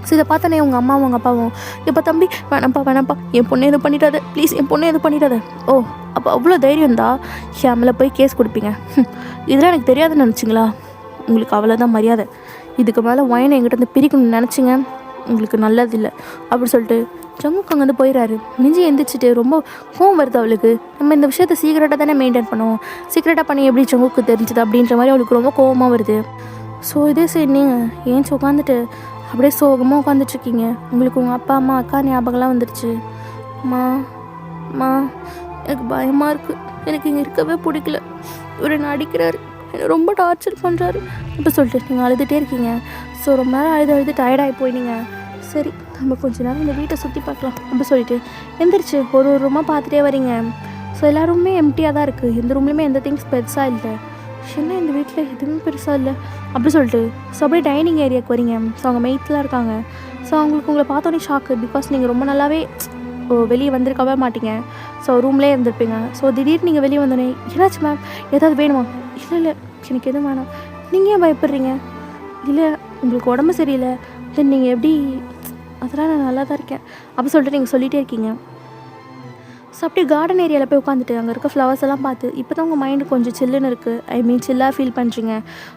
ஸோ இதை பார்த்தோன்னே உங்கள் அம்மாவும் உங்கள் அப்பாவும், இப்போ தம்பி வேணாம்ப்பா என் பொண்ணை எதுவும் பண்ணிடாத ப்ளீஸ், என் பொண்ணை எதுவும் பண்ணிடாத. ஓ அப்போ அவ்வளோ தைரியம் தான் என் மேலே போய் கேஸ் கொடுப்பீங்க, இதெல்லாம் எனக்கு தெரியாதுன்னு நினச்சிங்களா, உங்களுக்கு அவ்வளோதான் மரியாதை, இதுக்கு மேலே ஒயனை என்கிட்ட வந்து பிரிக்கணும்னு நினச்சிங்க உங்களுக்கு நல்லதில்லை அப்படி சொல்லிட்டு ஜங்குக்கு அங்கேருந்து போயிடுறாரு. மிஞ்சி எந்திரிச்சிட்டு ரொம்ப கோவம் வருது அவளுக்கு, நம்ம இந்த விஷயத்தை சீக்கிரட்டாக தானே மெயின்டைன் பண்ணுவோம், சீக்கிரட்டாக பண்ணி எப்படி ஜங்குக்கு தெரிஞ்சுது அப்படின்ற மாதிரி அவளுக்கு ரொம்ப கோவமாக வருது. ஸோ இதே சரி நீங்கள் ஏன்ச்சு உட்காந்துட்டு அப்படியே சோகமாக உட்காந்துட்ருக்கீங்க. உங்களுக்கு உங்கள் அப்பா அம்மா அக்கா ஞாபகம்லாம் வந்துடுச்சு. மா மா எனக்கு பயமாக இருக்குது, எனக்கு இங்கே இருக்கவே பிடிக்கல, இவர் என்ன அடிக்கிறாரு, என்னை ரொம்ப டார்ச்சர் பண்ணுறாரு அப்படி சொல்லிட்டு நீங்கள் அழுதுகிட்டே இருக்கீங்க. ஸோ ரொம்ப நேரம் அழுது டயர்டாகி போயிட்டீங்க. சரி நம்ம கொஞ்ச நேரம் இந்த வீட்டை சுற்றி பார்க்கலாம் அப்படி சொல்லிட்டு எந்திரிச்சு ஒரு ரூமாக பார்த்துட்டே வரீங்க. ஸோ எல்லா ரூமே எம்டியாக தான் இருக்குது, எந்த ரூம்லேயுமே எந்த திங்ஸ் பெருசாக இல்லை. என்ன இந்த வீட்டில் எதுவுமே பெருசாக இல்லை அப்படி சொல்லிட்டு ஸோ அப்படியே டைனிங் ஏரியாவுக்கு வரீங்க. ஸோ அவங்க மெய்ட்லாம் இருக்காங்க. ஸோ அவங்களுக்கு உங்களை பார்த்தோன்னே ஷாக்கு, பிகாஸ் நீங்கள் ரொம்ப நல்லாவே வெளியே வந்திருக்கவே மாட்டீங்க. ஸோ ரூம்லேயே இருந்திருப்பீங்க. ஸோ திடீர்னு நீங்கள் வெளியே வந்தோடனே என்னாச்சு மேம், ஏதாவது வேணுமா? இல்லை எனக்கு எதுவும் வேணாம். நீங்கள் ஏன் பயப்படுறீங்க? இல்லை உங்களுக்கு உடம்பு சரியில்லை, தென் நீங்கள் எப்படி? அதெல்லாம் நான் நல்லா தான் இருக்கேன் அப்படி சொல்லிட்டு நீங்கள் சொல்லிகிட்டே இருக்கீங்க. ஸோ அப்படியே கார்டன் ஏரியாவில் போய் உட்காந்துட்டு அங்கே இருக்க ஃப்ளவர்ஸ் எல்லாம் பார்த்து இப்போ தான் உங்கள் மைண்டு கொஞ்சம் சில்லுன்னு இருக்குது, ஐ மீன் சில்லாக ஃபீல் பண்ணுறீங்க.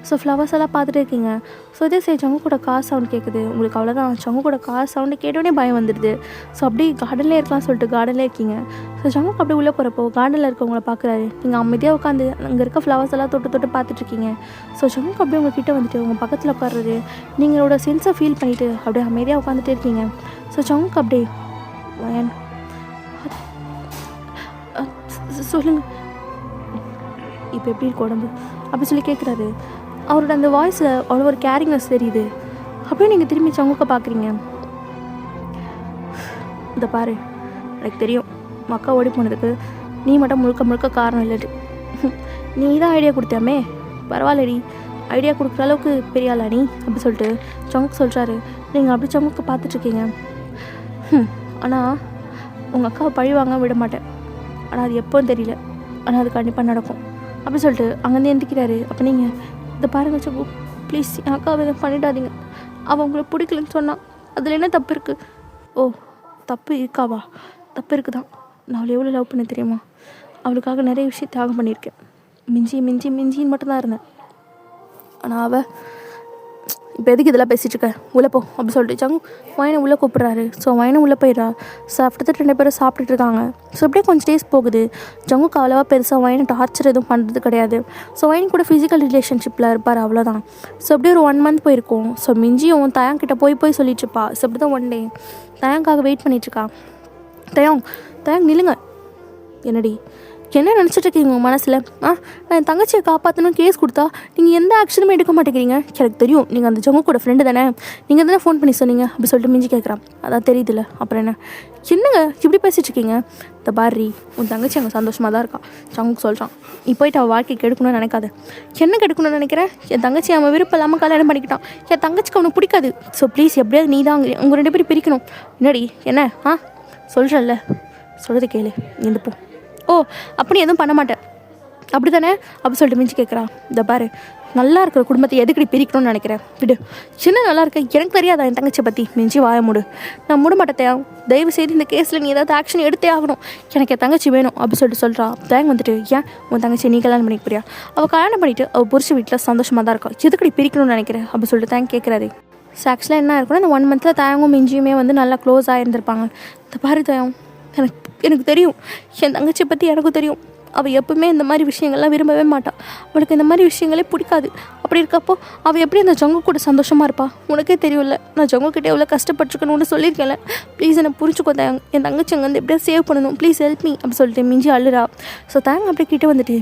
ஸோ ஃப்ளவர்ஸ் எல்லாம் பார்த்துட்டு இருக்கீங்க. ஸோ இதே சரி சங்கு கூட கார் சவுண்ட் கேட்குது உங்களுக்கு. அவ்வளோதான், சங்கு கூட கார் சவுண்டு கேட்டோடனே பயம் வந்துடுது. ஸோ அப்படியே கார்டன்லேயே இருக்கலாம் சொல்லிட்டு கார்டன்லேயே இருக்கீங்க. ஸோ சங்குக்கு அப்படியே உள்ளே போகிறப்போ கார்டனில் இருக்கவங்கள பார்க்குறாரு. நீங்கள் அமைதியாக உட்காந்து அங்கே இருக்க ஃப்ளவர்ஸ் எல்லாம் தொட்டு பார்த்துட்ருக்கீங்க. ஸோ சங்குக்கு அப்படியே உங்கள் கிட்டே வந்துட்டு உங்கள் பக்கத்தில் உட்காடுறது, நீங்களோட சென்ஸை ஃபீல் பண்ணிவிட்டு அப்படியே அமைதியாக உட்காந்துட்டே இருக்கீங்க. ஸோ சங்குக்கு அப்படியே சொல்லுங்கள் இப்போ எப்படி இருக்கு உடம்பு அப்படி சொல்லி கேட்குறாரு. அவரோட அந்த வாய்ஸில் அவ்வளோ ஒரு கேரிங்னஸ் தெரியுது. அப்படியே நீங்கள் திரும்பி சங்குக்க பார்க்குறீங்க. இந்த பாரு, எனக்கு தெரியும் மக்கா ஓடி போனதுக்கு நீ மட்டும் முழுக்க காரணம் இல்லைட்டு. நீ தான் ஐடியா கொடுத்தாமே, பரவாயில்லடி, ஐடியா கொடுக்குற அளவுக்கு பெரிய ஆளா நீ அப்படி சொல்லிட்டு சங்குக்கு சொல்கிறாரு. நீங்கள் அப்படி சங்குக்கு பார்த்துட்ருக்கீங்க. ஆனால் உங்கள் அக்காவை பழி வாங்க விட மாட்டேன், ஆனால் அது எப்போன்னு தெரியல, ஆனால் அது கண்டிப்பாக நடக்கும் அப்படி சொல்லிட்டு அங்கேருந்து எந்திக்கிறாரு. அப்போ நீங்கள் இதை பாருங்கள் சங்கு, ப்ளீஸ் என் அக்காவை எதுவும் பண்ணிடாதீங்க, அவள் உங்களை பிடிக்கலன்னு சொன்னான், அதில் என்ன தப்பு இருக்குது? ஓ தப்பு இருக்காவா? தப்பு இருக்குது தான். நான் அவளை எவ்வளோ லவ் பண்ண தெரியுமா? அவளுக்காக நிறைய விஷயம் தியாகம் பண்ணியிருக்கேன். மிஞ்சின்னு மட்டும்தான் இருந்தேன். ஆனால் அவள் இப்போ எதுக்கு இதெல்லாம் பேசிகிட்டு இருக்க, உள்ளே போ அப்படி சொல்லிட்டு சங்கு வயனை உள்ளே கூப்பிட்றாரு. ஸோ வயனை உள்ளே போயிடறா. ஸோ ஆஃப்டர் 2 பேரும் சாப்பிட்டுட்டு இருக்காங்க. ஸோ அப்படியே கொஞ்சம் டேஸ் போகுது. ஜங்குக்கு அவ்வளோவா பெருசாக வயனை டார்ச்சர் எதுவும் பண்ணுறது கிடையாது. ஸோ வயன் கூட ஃபிசிக்கல் ரிலேஷன்ஷிப்பில் இருப்பார், அவ்வளோதான். ஸோ அப்படியே ஒரு 1 month போயிருக்கும். ஸோ மிஞ்சியும் தயாங்கிட்ட போய் சொல்லிட்டுருப்பா. ஸோ அப்படி தான் ஒன் டே தயாங்காக வெயிட் பண்ணிகிட்ருக்கா. தயாங் நில்லுங்க. என்னடி என்ன நினச்சிட்ருக்கீங்க உங்கள் மனசில்? நான் என் தங்கச்சியை காப்பாற்றணும் கேஸ் கொடுத்தா நீங்கள் எந்த ஆக்ஷனுமே எடுக்க மாட்டேங்கிறீங்க. எனக்கு தெரியும் நீங்கள் அந்த ஜங்கு கூட ஃப்ரெண்டு தானே, நீங்கள் தானே ஃபோன் பண்ணி சொன்னீங்க அப்படி சொல்லிட்டு மிஞ்சி கேட்குறான். அதான் தெரியுதுல்ல, அப்புறம் என்னங்க இப்படி பேசிகிட்ருக்கீங்க? இந்த பாரி, உன் தங்கச்சி அங்கே சந்தோஷமாக தான் இருக்கான் ஜங்குக்கு சொல்கிறான். நீ போயிட்டு அவள் வாழ்க்கை கெடுக்கணும்னு நினைக்காத. என்ன கெடுக்கணும்னு நினைக்கிறேன்? என் தங்கச்சி அவன் விருப்பம் இல்லாமல் கல்யாணம் பண்ணிக்கிட்டான். என் தங்கச்சிக்கு அவனுக்கு பிடிக்காது. ஸோ ப்ளீஸ் எப்படியாவது நீ தான் உங்கள் 2 பேரும் பிரிக்கணும். என்னடி என்ன சொல்கிறல்ல, சொல்கிறது கேளு, நீ இந்த போ. ஓ அப்படி எதுவும் பண்ண மாட்டேன் அப்படி தானே அப்படி சொல்லிட்டு மிஞ்சி கேட்குறா. இந்த பாரு, நல்லா இருக்கிற குடும்பத்தை எதுக்கடி பிரிக்கணும்னு நினைக்கிறேன், விடு. சின்ன நல்லா இருக்கேன், எனக்கு தெரியாதா என் தங்கச்சியை பற்றி? மிஞ்சி வாய மூடு. நான் மூட மாட்டேன். தயவு செய்து இந்த கேஸில் நீ ஏதாவது ஆக்ஷன் எடுத்தே ஆகணும். எனக்கு என் தங்கச்சி வேணும் அப்படி சொல்லிட்டு சொல்கிறா. தேங்க வந்துட்டு ஏன் உன் தங்கச்சி நீ கல்யாணம் பண்ணிக்க போறியா? அவள் கல்யாணம் பண்ணிவிட்டு அவள் புருஷ வீட்டில் சந்தோஷமாக தான் இருக்கா, எதுக்கடி பிரிக்கணும்னு நினைக்கிறேன் அப்படி சொல்லிட்டு தேங்க கேட்குறாரு. ஸோ ஆக்சுவலாக என்ன இருக்குன்னா, இந்த 1 month தயங்கும் மிஞ்சியுமே வந்து நல்லா க்ளோஸ் ஆகியிருந்திருப்பாங்க. இந்த பாரு தயம், எனக்கு தெரியும், என் தங்கச்சியை பற்றி எனக்கும் தெரியும். அவள் எப்பவுமே இந்த மாதிரி விஷயங்கள்லாம் விரும்பவே மாட்டாள். அவளுக்கு இந்த மாதிரி விஷயங்களே பிடிக்காது. அப்படி இருக்கப்போ அவள் எப்படி அந்த ஜங்கு கூட சந்தோஷமாக இருப்பாள்? உனக்கே தெரியும்ல, நான் ஜங்கு கிட்டே எவ்வளோ கஷ்டப்பட்டுருக்கணும்னு சொல்லியிருக்கேன்ல. ப்ளீஸ் என்னை புரிஞ்சுக்கோ தயங், என் தங்கச்சி அங்கே வந்து எப்படியா சேவ் பண்ணணும், ப்ளீஸ் ஹெல்ப் மீ அப்படி சொல்லிட்டு மிஞ்சி அழுறா. ஸோ தயங்க அப்படியே கிட்டே வந்துட்டு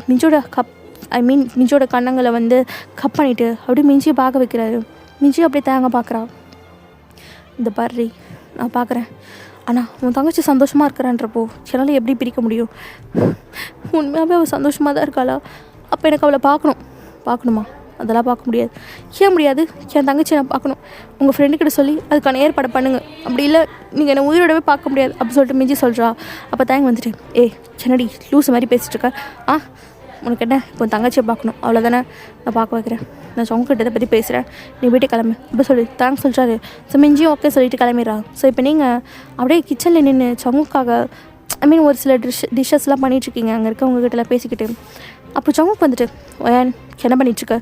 மிஞ்சியோட கண்ணங்களை வந்து கப் பண்ணிவிட்டு அப்படியே மிஞ்சியை பார்க்க வைக்கிறாரு. மிஞ்சி அப்படியே தேங்க பார்க்குறா. இந்த பாரு, நான் பார்க்குறேன், ஆனால் உன் தங்கச்சி சந்தோஷமாக இருக்கிறான்றப்போ என்னால் எப்படி பிரிக்க முடியும்? உண்மையாகவே அவள் சந்தோஷமாக தான் இருக்காளா? அப்போ எனக்கு அவளை பார்க்கணுமா? அதெல்லாம் பார்க்க முடியாது. ஏன் முடியாது? என் தங்கச்சி நான் பார்க்கணும். உங்கள் ஃப்ரெண்டுக்கிட்ட சொல்லி அதுக்கான ஏற்பாடு பண்ணுங்கள். அப்படி இல்லை நீங்கள் என்னை உயிரோடவே பார்க்க முடியாது அப்படி சொல்லிட்டு மிஞ்சி சொல்கிறா. அப்போ தேங்க வந்துட்டு என்னடி லூஸ் மாதிரி பேசிகிட்டு இருக்கா? உனக்கு என்ன, இப்போ தங்கச்சியை பார்க்கணும் அவ்வளோதானே, நான் பார்க்க வைக்கிறேன். நான் சவுங்கிட்ட இதை பற்றி பேசுகிறேன், நீ வீட்டுக்கு கிளம்பு அப்படி சொல்லி தேங்க்ஸ் சொல்கிறாரு. ஸோ மிஞ்சியும் ஓகே சொல்லிட்டு கிளம்பிடுறா. ஸோ இப்போ நீங்கள் அப்படியே கிச்சனில் நின்று சங்குக்காக ஒரு சில டிஷ்ஷஸ்லாம் பண்ணிகிட்ருக்கீங்க அங்கே இருக்கவங்ககிட்டலாம் பேசிக்கிட்டு. அப்போ சங்குக்கு வந்துட்டு என்ன பண்ணிகிட்ருக்க?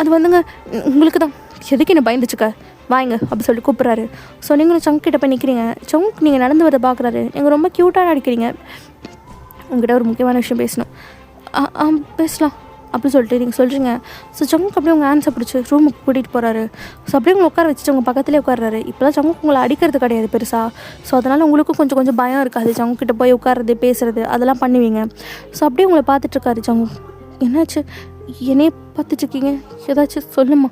அது வந்துங்க உங்களுக்கு தான், எதுக்கு என்ன பயந்துச்சுக்க, வாங்க அப்படி சொல்லி கூப்பிட்றாரு. ஸோ நீங்களும் சங்கு கிட்ட போய் நிற்கிறீங்க. சங்குக்கு நீங்கள் நடந்து வரதை பார்க்குறாரு. நீங்கள் ரொம்ப க்யூட்டாக நடிக்கிறீங்க. உங்கள்கிட்ட ஒரு முக்கியமான விஷயம் பேசணும். பேசலாம் அப்படி சொல்லிட்டு நீங்கள் சொல்கிறீங்க. ஸோ ஜங்குக்கு அப்படியே உங்கள் ஹேண்ட்ஸை பிடிச்சி ரூமுக்கு கூட்டிகிட்டு போகிறாரு. ஸோ அப்படியே உங்களை உட்கார வச்சுட்டு உங்கள் பக்கத்துலேயே உட்கார்றாரு. இப்போலாம் ஜங்குக்கு உங்களை அடிக்கிறது கிடையாது பெருசாக. ஸோ அதனால் உங்களுக்கும் கொஞ்சம் கொஞ்சம் பயம் இருக்காது. ஜங்குக்கிட்ட போய் உட்கார்றது, பேசுகிறது அதெல்லாம் பண்ணுவீங்க. ஸோ அப்படியே உங்களை பார்த்துட்ருக்காரு ஜங்கு. என்னாச்சு, என்னையே பார்த்துட்ருக்கீங்க, ஏதாச்சும் சொல்லுமா?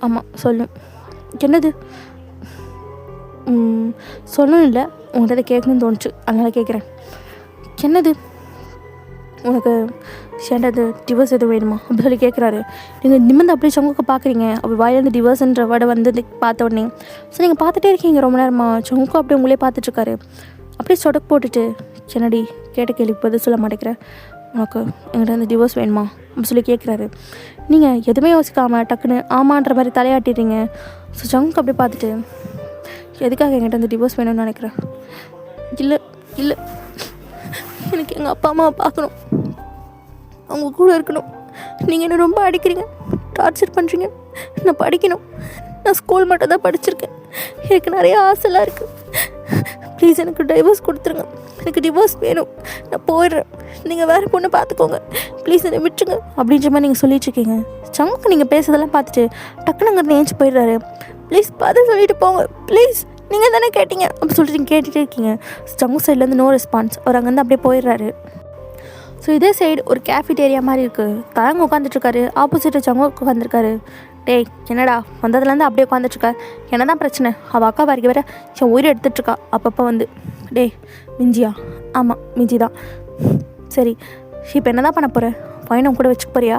ஆமாம் சொல்லும். என்னது? சொல்லணும் இல்லை, உங்கள்கிட்ட கேட்கணும்னு தோணுச்சு, அதனால் கேட்குறேன். என்னது? உனக்கு சேண்டது டிவோர்ஸ் எதுவும் வேணுமா அப்படி சொல்லி கேட்குறாரு. நீங்கள் நிமிர்ந்து அப்படியே சங்குக்கு பார்க்குறீங்க. அப்படி வாயிலேருந்து டிவோர்ஸ்ன்ற வேர்டை வந்து பார்த்த உடனே ஸோ நீங்கள் பார்த்துட்டே இருக்கீங்க ரொம்ப நேரமாக. சங்குக்கும் அப்படியே உங்களே பார்த்துட்ருக்காரு. அப்படியே சொடக்கு போட்டுட்டு, என்னடி கேட்ட கேள்விக்கு பதில் சொல்ல மாட்டேங்கிறேன், உனக்கு என்கிட்ட வந்து டிவோர்ஸ் வேணுமா அப்படி சொல்லி கேட்குறாரு. நீங்கள் எதுவுமே யோசிக்காமல் டக்குன்னு ஆமான்ற மாதிரி தலையாட்டிடுறீங்க. ஸோ சங்குக்கு அப்படியே பார்த்துட்டு, எதுக்காக என்கிட்ட வந்து டிவோர்ஸ் வேணும்னு நினைக்கிறேன்? இல்லை இல்லை, எனக்கு எங்கள் அப்பா அம்மாவை பார்க்கணும், அவங்க கூட இருக்கணும். நீங்கள் என்ன ரொம்ப அடிக்கிறீங்க, டார்ச்சர் பண்ணுறீங்க. நான் படிக்கணும், நான் ஸ்கூல் மட்டும் தான் படிச்சிருக்கேன், எனக்கு நிறைய ஆசைலாம் இருக்குது. ப்ளீஸ் எனக்கு டைவர்ஸ் கொடுத்துருங்க, எனக்கு டிவோர்ஸ் வேணும், நான் போயிடுறேன், நீங்கள் வேறு பொண்ணை பார்த்துக்கோங்க, ப்ளீஸ் என்னை விட்டுருங்க அப்படின்ற மாதிரி நீங்கள் சொல்லிட்டுருக்கீங்க. சங்குக்கு நீங்கள் பேசுறதெல்லாம் பார்த்துட்டு டக்குன்னு அங்கே ஏஞ்சி போயிடுறாரு. ப்ளீஸ் பார்த்து சொல்லிட்டு போங்க ப்ளீஸ், நீங்கள் தானே கேட்டீங்க அப்படி சொல்லிட்டு நீங்கள் கேட்டுகிட்டே இருக்கீங்க. சங்கு சைட்லேருந்து நோ ரெஸ்பான்ஸ். அவர் அங்கேருந்து அப்படியே போயிடுறாரு. ஸோ இதே சைடு ஒரு கேஃபிடேரியா மாதிரி இருக்குது. தயங்க உட்காந்துட்ருக்காரு. ஆப்போசிட்டில் சங்கு உட்காந்துருக்காரு. டேய் என்னடா வந்ததுலேருந்து அப்படியே உட்காந்துட்ருக்கா, என்ன தான் பிரச்சனை? அவள் அக்கா வரைக்கும் வேற என் உயிரை எடுத்துகிட்ருக்கா அப்பப்போ வந்து. டேய் மிஞ்சியா? ஆமாம் மிஞ்சி தான். சரி இப்போ என்ன தான் பண்ண போகிறேன்? பையனை கூட வச்சுக்க போறியா?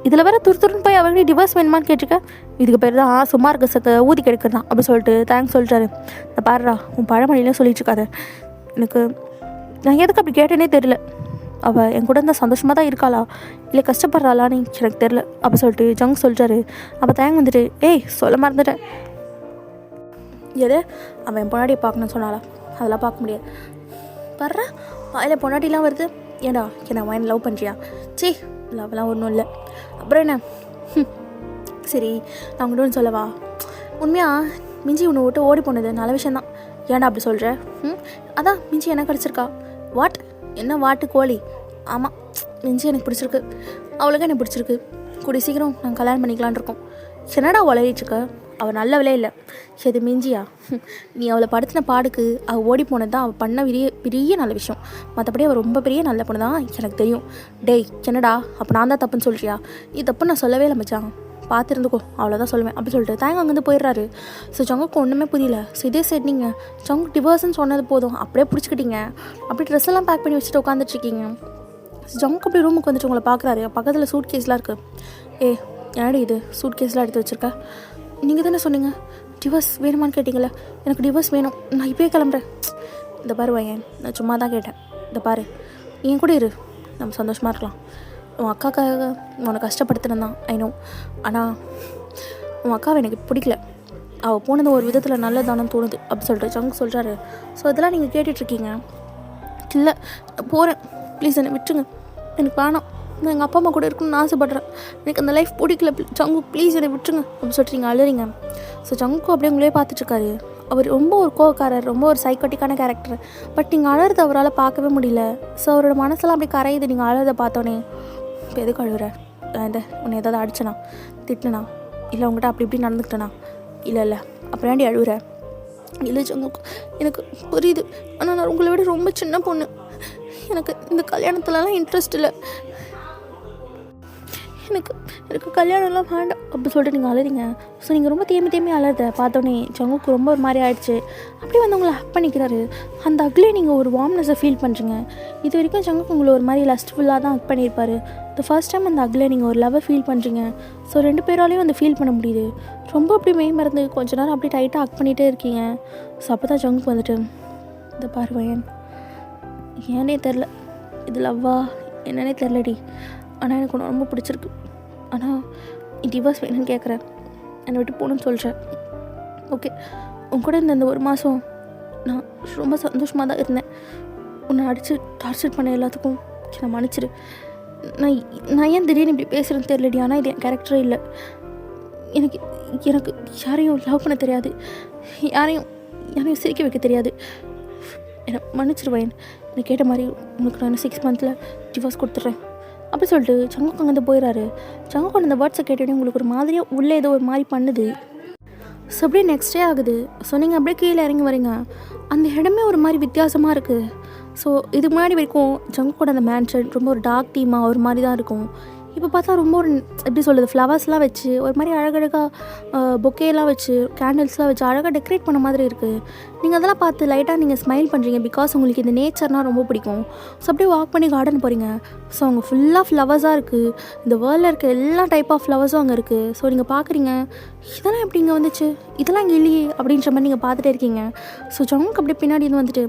இதில் வேறு துருத்துருன்னு போய் அவர்களே டிவோர்ஸ் வேணுமான்னு கேட்டிருக்க. இதுக்கு பேர் தான் சும்மா இருக்க ஊதி கெடுக்கிறது தான் அப்படி சொல்லிட்டு தேங்க்ஸ் சொல்லிட்டாரு. இந்த பாருடா உன் பழமொழியிலாம் சொல்லிட்டுருக்காரு. எனக்கு நான் எதுக்கு அப்படி கேட்டேனே தெரில. அவள் என் கூட இருந்தால் சந்தோஷமாக தான் இருக்காளா இல்லை கஷ்டப்படுறாளான்னு எனக்கு தெரில அப்படி சொல்லிட்டு ஜங் சொல்லிட்டாரு. அப்போ தேங்க வந்துட்டு, ஏய் சொல்ல மறந்துட்டேன். எது? அவன் என் பொண்டாட்டியை பார்க்கணும்னு சொன்னாலா? அதெல்லாம் பார்க்க முடியாது. பர்றா வாயில் பொண்டாட்டிலாம் வருது. ஏண்டா என்ன வாயின் லவ் பண்ணுறியா? சீ லவ்லாம் ஒன்றும் இல்லை. அப்புறம் என்ன? சரி நான் உங்கள்கிட்ட ஒன்று சொல்லவா? உண்மையாக மிஞ்சி உன்னை விட்டு ஓடி போனது நல்ல விஷயந்தான். ஏன்டா அப்படி சொல்கிற? அதான் மிஞ்சி என்ன கிடச்சிருக்கா. வாட்? என்ன வாட்டு கோழி? ஆமாம் மிஞ்சி எனக்கு பிடிச்சிருக்கு, அவளுக்கு எனக்கு பிடிச்சிருக்கு. கூடிய சீக்கிரம் நாங்கள் கல்யாணம் பண்ணிக்கலான் இருக்கோம். என்னடா உளறிட்டுருக்க? அவள் நல்லவளே இல்லை. எது மிஞ்சியா? நீ அவளை படுத்தின பாடுக்கு அவள் ஓடி போனது தான் அவள் பண்ண பெரிய நல்ல விஷயம். மற்றபடி அவள் ரொம்ப பெரிய நல்ல பொண்ணு தான் எனக்கு தெரியும். டேய் என்னடா அப்போ நான் தான் தப்புன்னு சொல்கிறியா? நீ தப்புன்னு நான் சொல்லவே இல்லை மச்சான், பார்த்துருந்துக்கோ அவ்வளோதான் சொல்லுவேன் அப்படி சொல்லிட்டு தேங்க அங்கேருந்து போயிடுறாரு. ஸோ ஜங்குக்கு ஒன்றுமே புரியல. ஸோ இதே சைட் நீங்கள் ஜங்கு டிவோர்ஸ்ன்னு சொன்னது போதும் அப்படியே பிடிச்சிக்கிட்டீங்க. அப்படி ட்ரெஸ் எல்லாம் பேக் பண்ணி வச்சுட்டு உட்காந்துட்ருக்கீங்க. ஜங்குக்கு அப்படி ரூமுக்கு வந்துட்டு உங்களை பார்க்குறாரு. பக்கத்தில் சூட் கேஸ்லாம் இருக்குது. ஏ என்னடி இது சூட் கேஸ்லாம் எடுத்து வச்சுருக்க? நீங்கள் தானே சொன்னீங்க டிவோர்ஸ் வேணுமான்னு கேட்டிங்களே. எனக்கு டிவோர்ஸ் வேணும், நான் இப்போயே கிளம்புறேன். இந்த பாரு வையன், நான் சும்மா தான் கேட்டேன். இந்த பாரு என் கூட இரு, நம்ம சந்தோஷமாக இருக்கலாம். உன் அக்காக்காக உன்னை கஷ்டப்படுத்தினு தான் ஐ நோ. ஆனால் உன் அக்காவை எனக்கு பிடிக்கல. அவள் போனது ஒரு விதத்தில் நல்லதானு தோணுது அப்படி சொல்லிட்டு ஜங்கு சொல்கிறாரு. ஸோ இதெல்லாம் நீங்கள் கேட்டுட்ருக்கீங்க. இல்லை போகிறேன், ப்ளீஸ் என்னை விட்டுருங்க, எனக்கு வேணாம், நான் எங்கள் அப்பா அம்மா கூட இருக்கணும்னு ஆசைப்பட்றேன், எனக்கு அந்த லைஃப் பிடிக்கல, ஜங்கு ப்ளீஸ் என்னை விட்டுருங்க அப்படின்னு சொல்லிட்டு நீங்கள் அழுறீங்க. ஸோ ஜங்கு அப்படியே உங்களே பார்த்துட்ருக்காரு. அவர் ரொம்ப ஒரு கோவக்காரர், ரொம்ப ஒரு சைக்கோட்டிக்கான கேரக்டர். பட் நீங்கள் அழுறது அவரால் பார்க்கவே முடியல. ஸோ அவரோட மனசெல்லாம் அப்படி கரையுது நீங்கள் அழுறதை பார்த்தோன்னே. இப்போ எதுக்கு அழுகுற? உன்னை ஏதாவது அடிச்சனா, திட்டினா, இல்லை உங்கள்கிட்ட அப்படி இப்படி நடந்துக்கிட்டேனா? இல்லை அப்புறம் ஏன்டி அழுகுற? இல்லை ஜங்குக்கு எனக்கு புரியுது, ஆனால் நான் உங்களை விட ரொம்ப சின்ன பொண்ணு, எனக்கு இந்த கல்யாணத்துலலாம் இன்ட்ரெஸ்ட் இல்லை, எனக்கு கல்யாணம்லாம் வேண்டாம் அப்படி சொல்லிட்டு நீங்கள் அழுறீங்க. ஸோ நீங்கள் ரொம்ப தேம்பி அழுறத பார்த்தோன்னே ஜங்குக்கு ரொம்ப ஒரு மாதிரி ஆயிடுச்சு. அப்படியே வந்து உங்களை ஹக் பண்ணிக்கிறாரு. அந்த ஹக்லேயே நீங்கள் ஒரு வார்ம்னஸை ஃபீல் பண்ணுறீங்க. இது வரைக்கும் ஜங்குக்கு உங்களை ஒரு மாதிரி லஸ்ட்ஃபுல்லாக தான் ஹக் பண்ணியிருப்பார். த ஃபர்ஸ்ட் டைம் அந்த ஹக்லேயே நீங்கள் ஒரு லவ்வை ஃபீல் பண்ணுறீங்க. ஸோ ரெண்டு பேராலையும் வந்து ஃபீல் பண்ண முடியுது. ரொம்ப அப்படி மறந்து கொஞ்ச நேரம் அப்படி டைட்டாக ஹக் பண்ணிகிட்டே இருக்கீங்க. ஸோ அப்போ தான் ஜங்குக்கு வந்துட்டு, இந்த பார்வையன் ஏன்னே தெரில, இது லவ்வா என்னன்னே தெரிலடி, ஆனால் எனக்கு ஒன்று ரொம்ப பிடிச்சிருக்கு, ஆனால் நீ டிவோர்ஸ் வேணும்னு கேட்குறேன், என்னை விட்டு போகணுன்னு சொல்கிறேன். ஓகே உன் கூட இந்த ஒரு மாதம் நான் ரொம்ப சந்தோஷமாக தான் இருந்தேன். உன்னை அடித்து டார்ச்சர் பண்ண எல்லாத்துக்கும் என்னை மன்னிச்சிரு. நான் ஏன் திடீர்னு இப்படி பேசுகிறேன்னு தெரியலடி, ஆனால் இது என் கேரக்டரே இல்லை. எனக்கு யாரையும் லவ் பண்ண தெரியாது, யாரையும் சிரிக்க வைக்க தெரியாது. என்னை மன்னிச்சிருவேன். நீ கேட்ட மாதிரி உனக்கு நான் 6 மந்த்தில் டிவோர்ஸ் கொடுத்துட்றேன். அப்படி சொல்லிட்டு சங்குக் அங்கேருந்து போயிடறாரு. சங்குக் அந்த வேர்ட்ஸை கேட்டுட்டு உங்களுக்கு ஒரு மாதிரியாக உள்ளே ஏதோ ஒரு மாதிரி பண்ணுது. ஸோ அப்படியே நெக்ஸ்ட் டே ஆகுது. ஸோ நீங்கள் அப்படியே கீழே இறங்கி வரீங்க. அந்த இடமே ஒரு மாதிரி வித்தியாசமாக இருக்குது. ஸோ இதுக்கு முன்னாடி வரைக்கும் ஜங்குக்கோட அந்த மேன்ஷன் ரொம்ப ஒரு டார்க் தீமாக ஒரு மாதிரி தான் இருக்கும். இப்போ பார்த்தா ரொம்ப ஒரு எப்படி சொல்கிறது, ஃப்ளவர்ஸ்லாம் வச்சு ஒரு மாதிரி அழகழகாக பொக்கேலாம் வச்சு கேண்டில்ஸ்லாம் வச்சு அழகாக டெக்கரேட் பண்ண மாதிரி இருக்குது. நீங்கள் அதெல்லாம் பார்த்து லைட்டாக நீங்கள் ஸ்மைல் பண்ணுறீங்க. பிகாஸ் உங்களுக்கு இந்த நேச்சர்னால் ரொம்ப பிடிக்கும். ஸோ அப்படியே வாக் பண்ணி கார்டன் போகிறீங்க. ஸோ அங்கே ஃபுல்லாக ஃப்ளவர்ஸாக இருக்குது. இந்த வேர்ல்டில் இருக்க எல்லா டைப் ஆஃப் ஃப்ளவர்ஸும் அங்கே இருக்குது. ஸோ நீங்கள் பார்க்குறீங்க, இதெல்லாம் எப்படி இங்கே வந்துச்சு, இதெல்லாம் இங்கே இல்லையே அப்படின்ற மாதிரி நீங்கள் பார்த்துட்டே இருக்கீங்க. ஸோ ஜங்குக்கு அப்படியே பின்னாடி இருந்து வந்துட்டு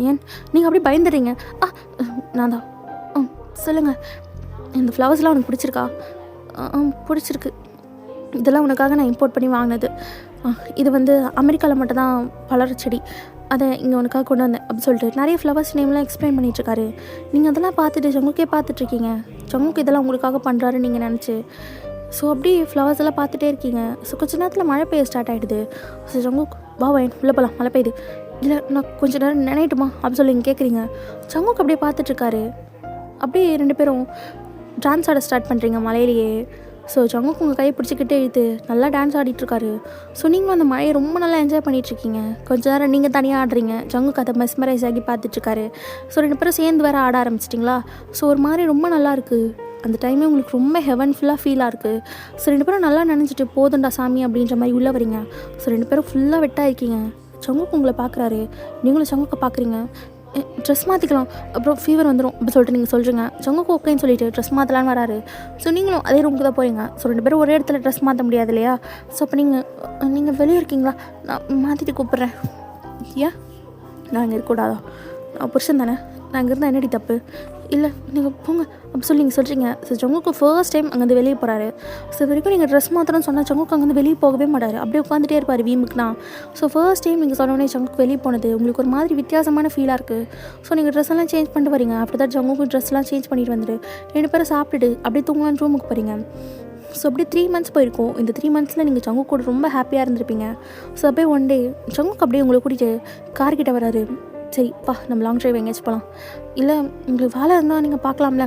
ஏன் நீங்கள் அப்படியே பயந்துடுறீங்க. நான் தான் சொல்லுங்கள், இந்த ஃப்ளவர்ஸ்லாம் உனக்கு பிடிச்சிருக்கா? பிடிச்சிருக்கு. இதெல்லாம் உனக்காக நான் இம்போர்ட் பண்ணி வாங்கினது. இது வந்து அமெரிக்காவில் மட்டும் தான் வளர செடி, அதை இங்கே உனக்காக கொண்டு வந்தேன் அப்படின்னு சொல்லிட்டு நிறைய ஃப்ளவர்ஸ் நேம்லாம் எக்ஸ்பிளைன் பண்ணிகிட்ருக்காரு. நீங்கள் அதெல்லாம் பார்த்துட்டு ஜங்குக்கே பார்த்துட்ருக்கீங்க. ஜங்குக்கு இதெல்லாம் உங்களுக்காக பண்ணுறாருன்னு நீங்கள் நினச்சி. ஸோ அப்படியே ஃப்ளவர்ஸ் எல்லாம் பார்த்துட்டே இருக்கீங்க. ஸோ கொஞ்சம் நேரத்தில் மழை பெய்ய ஸ்டார்ட் ஆகிடுது. ஸோ ஜங்குக் வா வயன் உள்ளே போகலாம், மழை பெய்யுது. இல்லை நான் கொஞ்சம் நேரம் நினைட்டுமா அப்படின்னு சொல்லி நீங்கள் கேட்குறீங்க. ஜங்குக் அப்படியே பார்த்துட்ருக்காரு. அப்படியே 2 பேரும் டான்ஸ் ஆட ஸ்டார்ட் பண்ணுறீங்க மலையிலேயே. ஸோ ஜங்குக் உங்கள் கையை பிடிச்சிக்கிட்டே இழுத்து நல்லா டான்ஸ் ஆடிட்டுருக்காரு. ஸோ நீங்களும் அந்த மழையை ரொம்ப நல்லா என்ஜாய் பண்ணிகிட்ருக்கீங்க. கொஞ்சம் நேரம் நீங்கள் தனியாக ஆடுறீங்க. ஜங்குக் அதை மெஸ்மரைஸ் ஆகி பார்த்துட்ருக்காரு. ஸோ 2 பேரும் சேர்ந்து வேறு ஆட ஆரம்பிச்சிட்டிங்களா. ஸோ ஒரு மாதிரி ரொம்ப நல்லாயிருக்கு. அந்த டைமே உங்களுக்கு ரொம்ப ஹெவன்ஃபுல்லாக ஃபீலாக இருக்குது. ஸோ 2 பேரும் நல்லா நினச்சிட்டு போதுண்டா சாமி அப்படின்ற மாதிரி உள்ளே வரீங்க. ஸோ 2 பேரும் ஃபுல்லாக வெட்டாக இருக்கீங்க. ஜங்குக் உங்களை பார்க்குறாரு, நீங்களும் ஜங்குக்கை பார்க்குறீங்க. ட்ரெஸ் மாற்றிக்கலாம், அப்புறம் ஃபீவர் வந்துடும் அப்படி சொல்லிட்டு நீங்கள் சொல்கிறீங்க. ஜங்குக்கு ஓகேன்னு சொல்லிட்டு ட்ரெஸ் மாற்றலான்னு வராரு. ஸோ நீங்களும் அதே ரூமுக்கு தான் போகிறீங்க. ஸோ 2 பேரும் ஒரே இடத்துல ட்ரெஸ் மாற்ற முடியாது இல்லையா. ஸோ அப்போ நீங்கள் வெளியே இருக்கீங்களா, நான் மாற்றிட்டு கூப்பிட்றேன். ஏன் நான் இங்கே இருக்கக்கூடாதா, நான் புருஷன் தானே, நான் இங்கே இருந்தால் என்னடி தப்பு. இல்லை நீங்கள் போங்க அப்படி சொல்லி நீங்கள் சொல்கிறீங்க. ஸோ ஜங்குக்கு ஃபர்ஸ்ட் டைம் அங்கேருந்து வெளியே போகிறாரு. ஸோ இது வரைக்கும் நீங்கள் ட்ரெஸ் மாற்றணும்னு சொன்னால் ஜங்குக்கு அங்கேருந்து வெளியே போகவே மாட்டார். அப்படியே உட்காந்துட்டே இருப்பார் வீமுக்குனா. ஸோ ஃபர்ஸ்ட் டைம் நீங்கள் சொன்னோடனே ஜங்குக்கு வெளியே போனது உங்களுக்கு ஒரு மாதிரி வித்தியாசமான ஃபீலாக இருக்குது. ஸோ நீங்கள் ட்ரெஸ் எல்லாம் சேஞ்ச் பண்ணிட்டு வரீங்க. அப்படி தான் ஜங்குக்கு ட்ரெஸ்லாம் சேஞ்ச் பண்ணிட்டு வந்துட்டு 2 பேரும் சாப்பிட்டுட்டு அப்படியே தூங்கலான்னு ரூமுக்கு போகிறீங்க. ஸோ அப்படியே 3 மந்த்ஸ் போயிருக்கும். இந்த 3 மந்த்ஸில் நீங்கள் ஜங்குக் கூட ரொம்ப ஹாப்பியாக இருந்திருப்பீங்க. ஸோ அப்படியே ஒன் டே ஜங்குக் அப்படியே உங்களை கூட்டிகிட்டு கார்கிட்ட வராரு. சரி பா நம்ம லாங் ட்ரைவ் எங்கேயாச்சும் போகலாம். இல்லை உங்களுக்கு வேலை இருந்தால் நீங்கள் பார்க்கலாம்ல,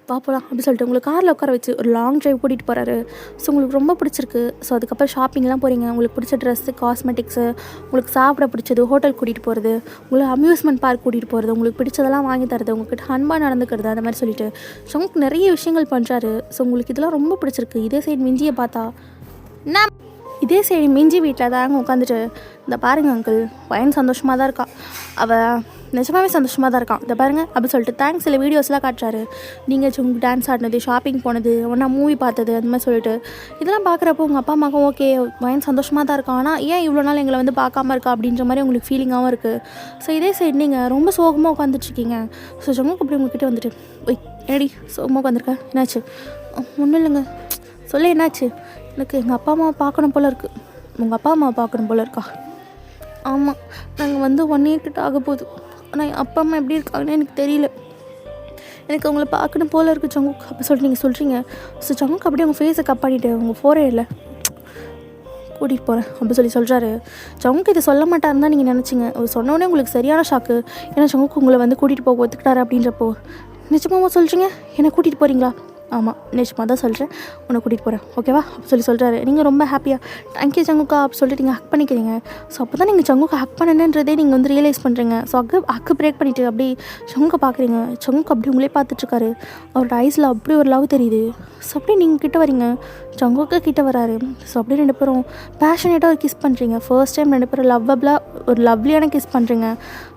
வா போகலாம் அப்படி சொல்லிட்டு உங்களுக்கு காரில் உட்கார வச்சு ஒரு லாங் ட்ரைவ் கூட்டிகிட்டு போகிறாரு. ஸோ உங்களுக்கு ரொம்ப பிடிச்சிருக்கு. ஸோ அதுக்கப்புறம் ஷாப்பிங்லாம் போகிறீங்க. உங்களுக்கு பிடிச்ச ட்ரெஸ்ஸு, காஸ்மெட்டிக்ஸு, உங்களுக்கு சாப்பிட பிடிச்சது, ஹோட்டல் கூட்டிகிட்டு போகிறது, உங்களுக்கு அம்யூஸ்மெண்ட் பார்க் கூட்டிகிட்டு போகிறது, உங்களுக்கு பிடிச்சதெல்லாம் வாங்கி தரது, உங்கள்கிட்ட அன்பாக நடந்துக்கிறது, அந்த மாதிரி சொல்லிட்டு உங்களுக்கு நிறைய விஷயங்கள் பண்ணுறாரு. ஸோ உங்களுக்கு இதெல்லாம் ரொம்ப பிடிச்சிருக்கு. இதே சைடு மிஞ்சியை பார்த்தா நான் இதே சைடு மிஞ்சி வீட்டில் தாங்க உட்காந்துட்டு இந்த பாருங்கள் அங்கிள் பையன் சந்தோஷமாக தான் இருக்கான், அவள் நிஜமாகவே சந்தோஷமாக தான் இருக்கான், இதை பாருங்கள் அப்படி சொல்லிட்டு தேங்க்ஸ் சில வீடியோஸ்லாம் காட்டுறாரு. நீங்கள் உங்களுக்கு டான்ஸ் ஆடினது, ஷாப்பிங் போனது, ஒன்றா மூவி பார்த்தது, அந்த மாதிரி சொல்லிட்டு இதெல்லாம் பார்க்குறப்போ உங்கள் அப்பா அம்மாக்கும் ஓகே பையன் சந்தோஷமாக தான் இருக்கான், ஆனால் ஏன் இவ்வளோ நாள் எங்களை வந்து பார்க்காம இருக்கா அப்படின்ற மாதிரி உங்களுக்கு ஃபீலிங்காகவும் இருக்குது. ஸோ இதே சைடு நீங்கள் ரொம்ப சோகமாக உட்காந்துட்ருக்கீங்க. ஸோ ஜங்குக்கு அப்படி உங்கள்கிட்ட வந்துட்டு ஒய் என்னடி சோகமாக உட்காந்துருக்கேன், என்னாச்சு? ஒன்றும் இல்லைங்க, சொல்ல என்னாச்சு? எனக்கு எங்கள் அப்பா அம்மாவை பார்க்கணும் போல் இருக்குது. உங்கள் அப்பா அம்மாவை பார்க்கணும் போல் இருக்கா? ஆமாம், நாங்கள் வந்து 1 year கிட்ட ஆக போகுது. ஆனால் என் அப்பா அம்மா எப்படி இருக்காங்கன்னு எனக்கு தெரியல, எனக்கு அவங்கள பார்க்கணும் போல் இருக்குது ஜங்குக் அப்படி சொல்லிட்டு நீங்கள் சொல்கிறீங்க. ஸோ ஜங்குக் அப்படியே உங்கள் ஃபேஸை கப் பண்ணிவிட்டு உங்கள் ஃபோரேடில் கூட்டிகிட்டு போகிறேன் அப்படி சொல்கிறாரு. ஜங்குக் இதை சொல்ல மாட்டாருன்னு தான் நீங்கள் நினச்சிங்க. அவர் சொன்னோடனே உங்களுக்கு சரியான ஷாக்கு. ஏன்னா ஜங்குக் உங்களை வந்து கூட்டிகிட்டு போக ஒத்துக்கிட்டாரு அப்படின்றப்போ நிஜமாக சொல்கிறீங்க என்னை கூட்டிகிட்டு போகிறீங்களா? ஆமாம் நிஜமாக தான் சொல்கிறேன், உன்னை கூட்டிகிட்டு போகிறேன் ஓகேவா அப்படி சொல்கிறாரு. நீங்கள் ரொம்ப ஹாப்பியாக தேங்க்யூ ஜங்குக்கா அப்படி சொல்லிட்டு நீங்கள் ஹக் பண்ணிக்கிறீங்க. ஸோ அப்போ தான் நீங்கள் ஜங்குக்கு ஹக் பண்ணணுன்றதே நீங்கள் வந்து ரியலைஸ் பண்ணுறீங்க. ஸோ ஹக்கு பிரேக் பண்ணிவிட்டு அப்படியே ஜங்குக்கை பார்க்குறீங்க. ஜங்குக்கு அப்படி உங்களே பார்த்துட்ருக்காரு. அவரோட ஐஸில் அப்படி ஒரு லவ் தெரியுது. ஸோ அப்படியே நீங்கள் கிட்ட வரீங்க, ஜங்குக்கு கிட்ட வராரு. ஸோ அப்படியே 2 பேரும் பேஷனேட்டாக ஒரு கிஸ் பண்ணுறீங்க. ஃபர்ஸ்ட் டைம் 2 பேரும் லவ்வபிளாக ஒரு லவ்லியான கிஸ் பண்ணுறீங்க.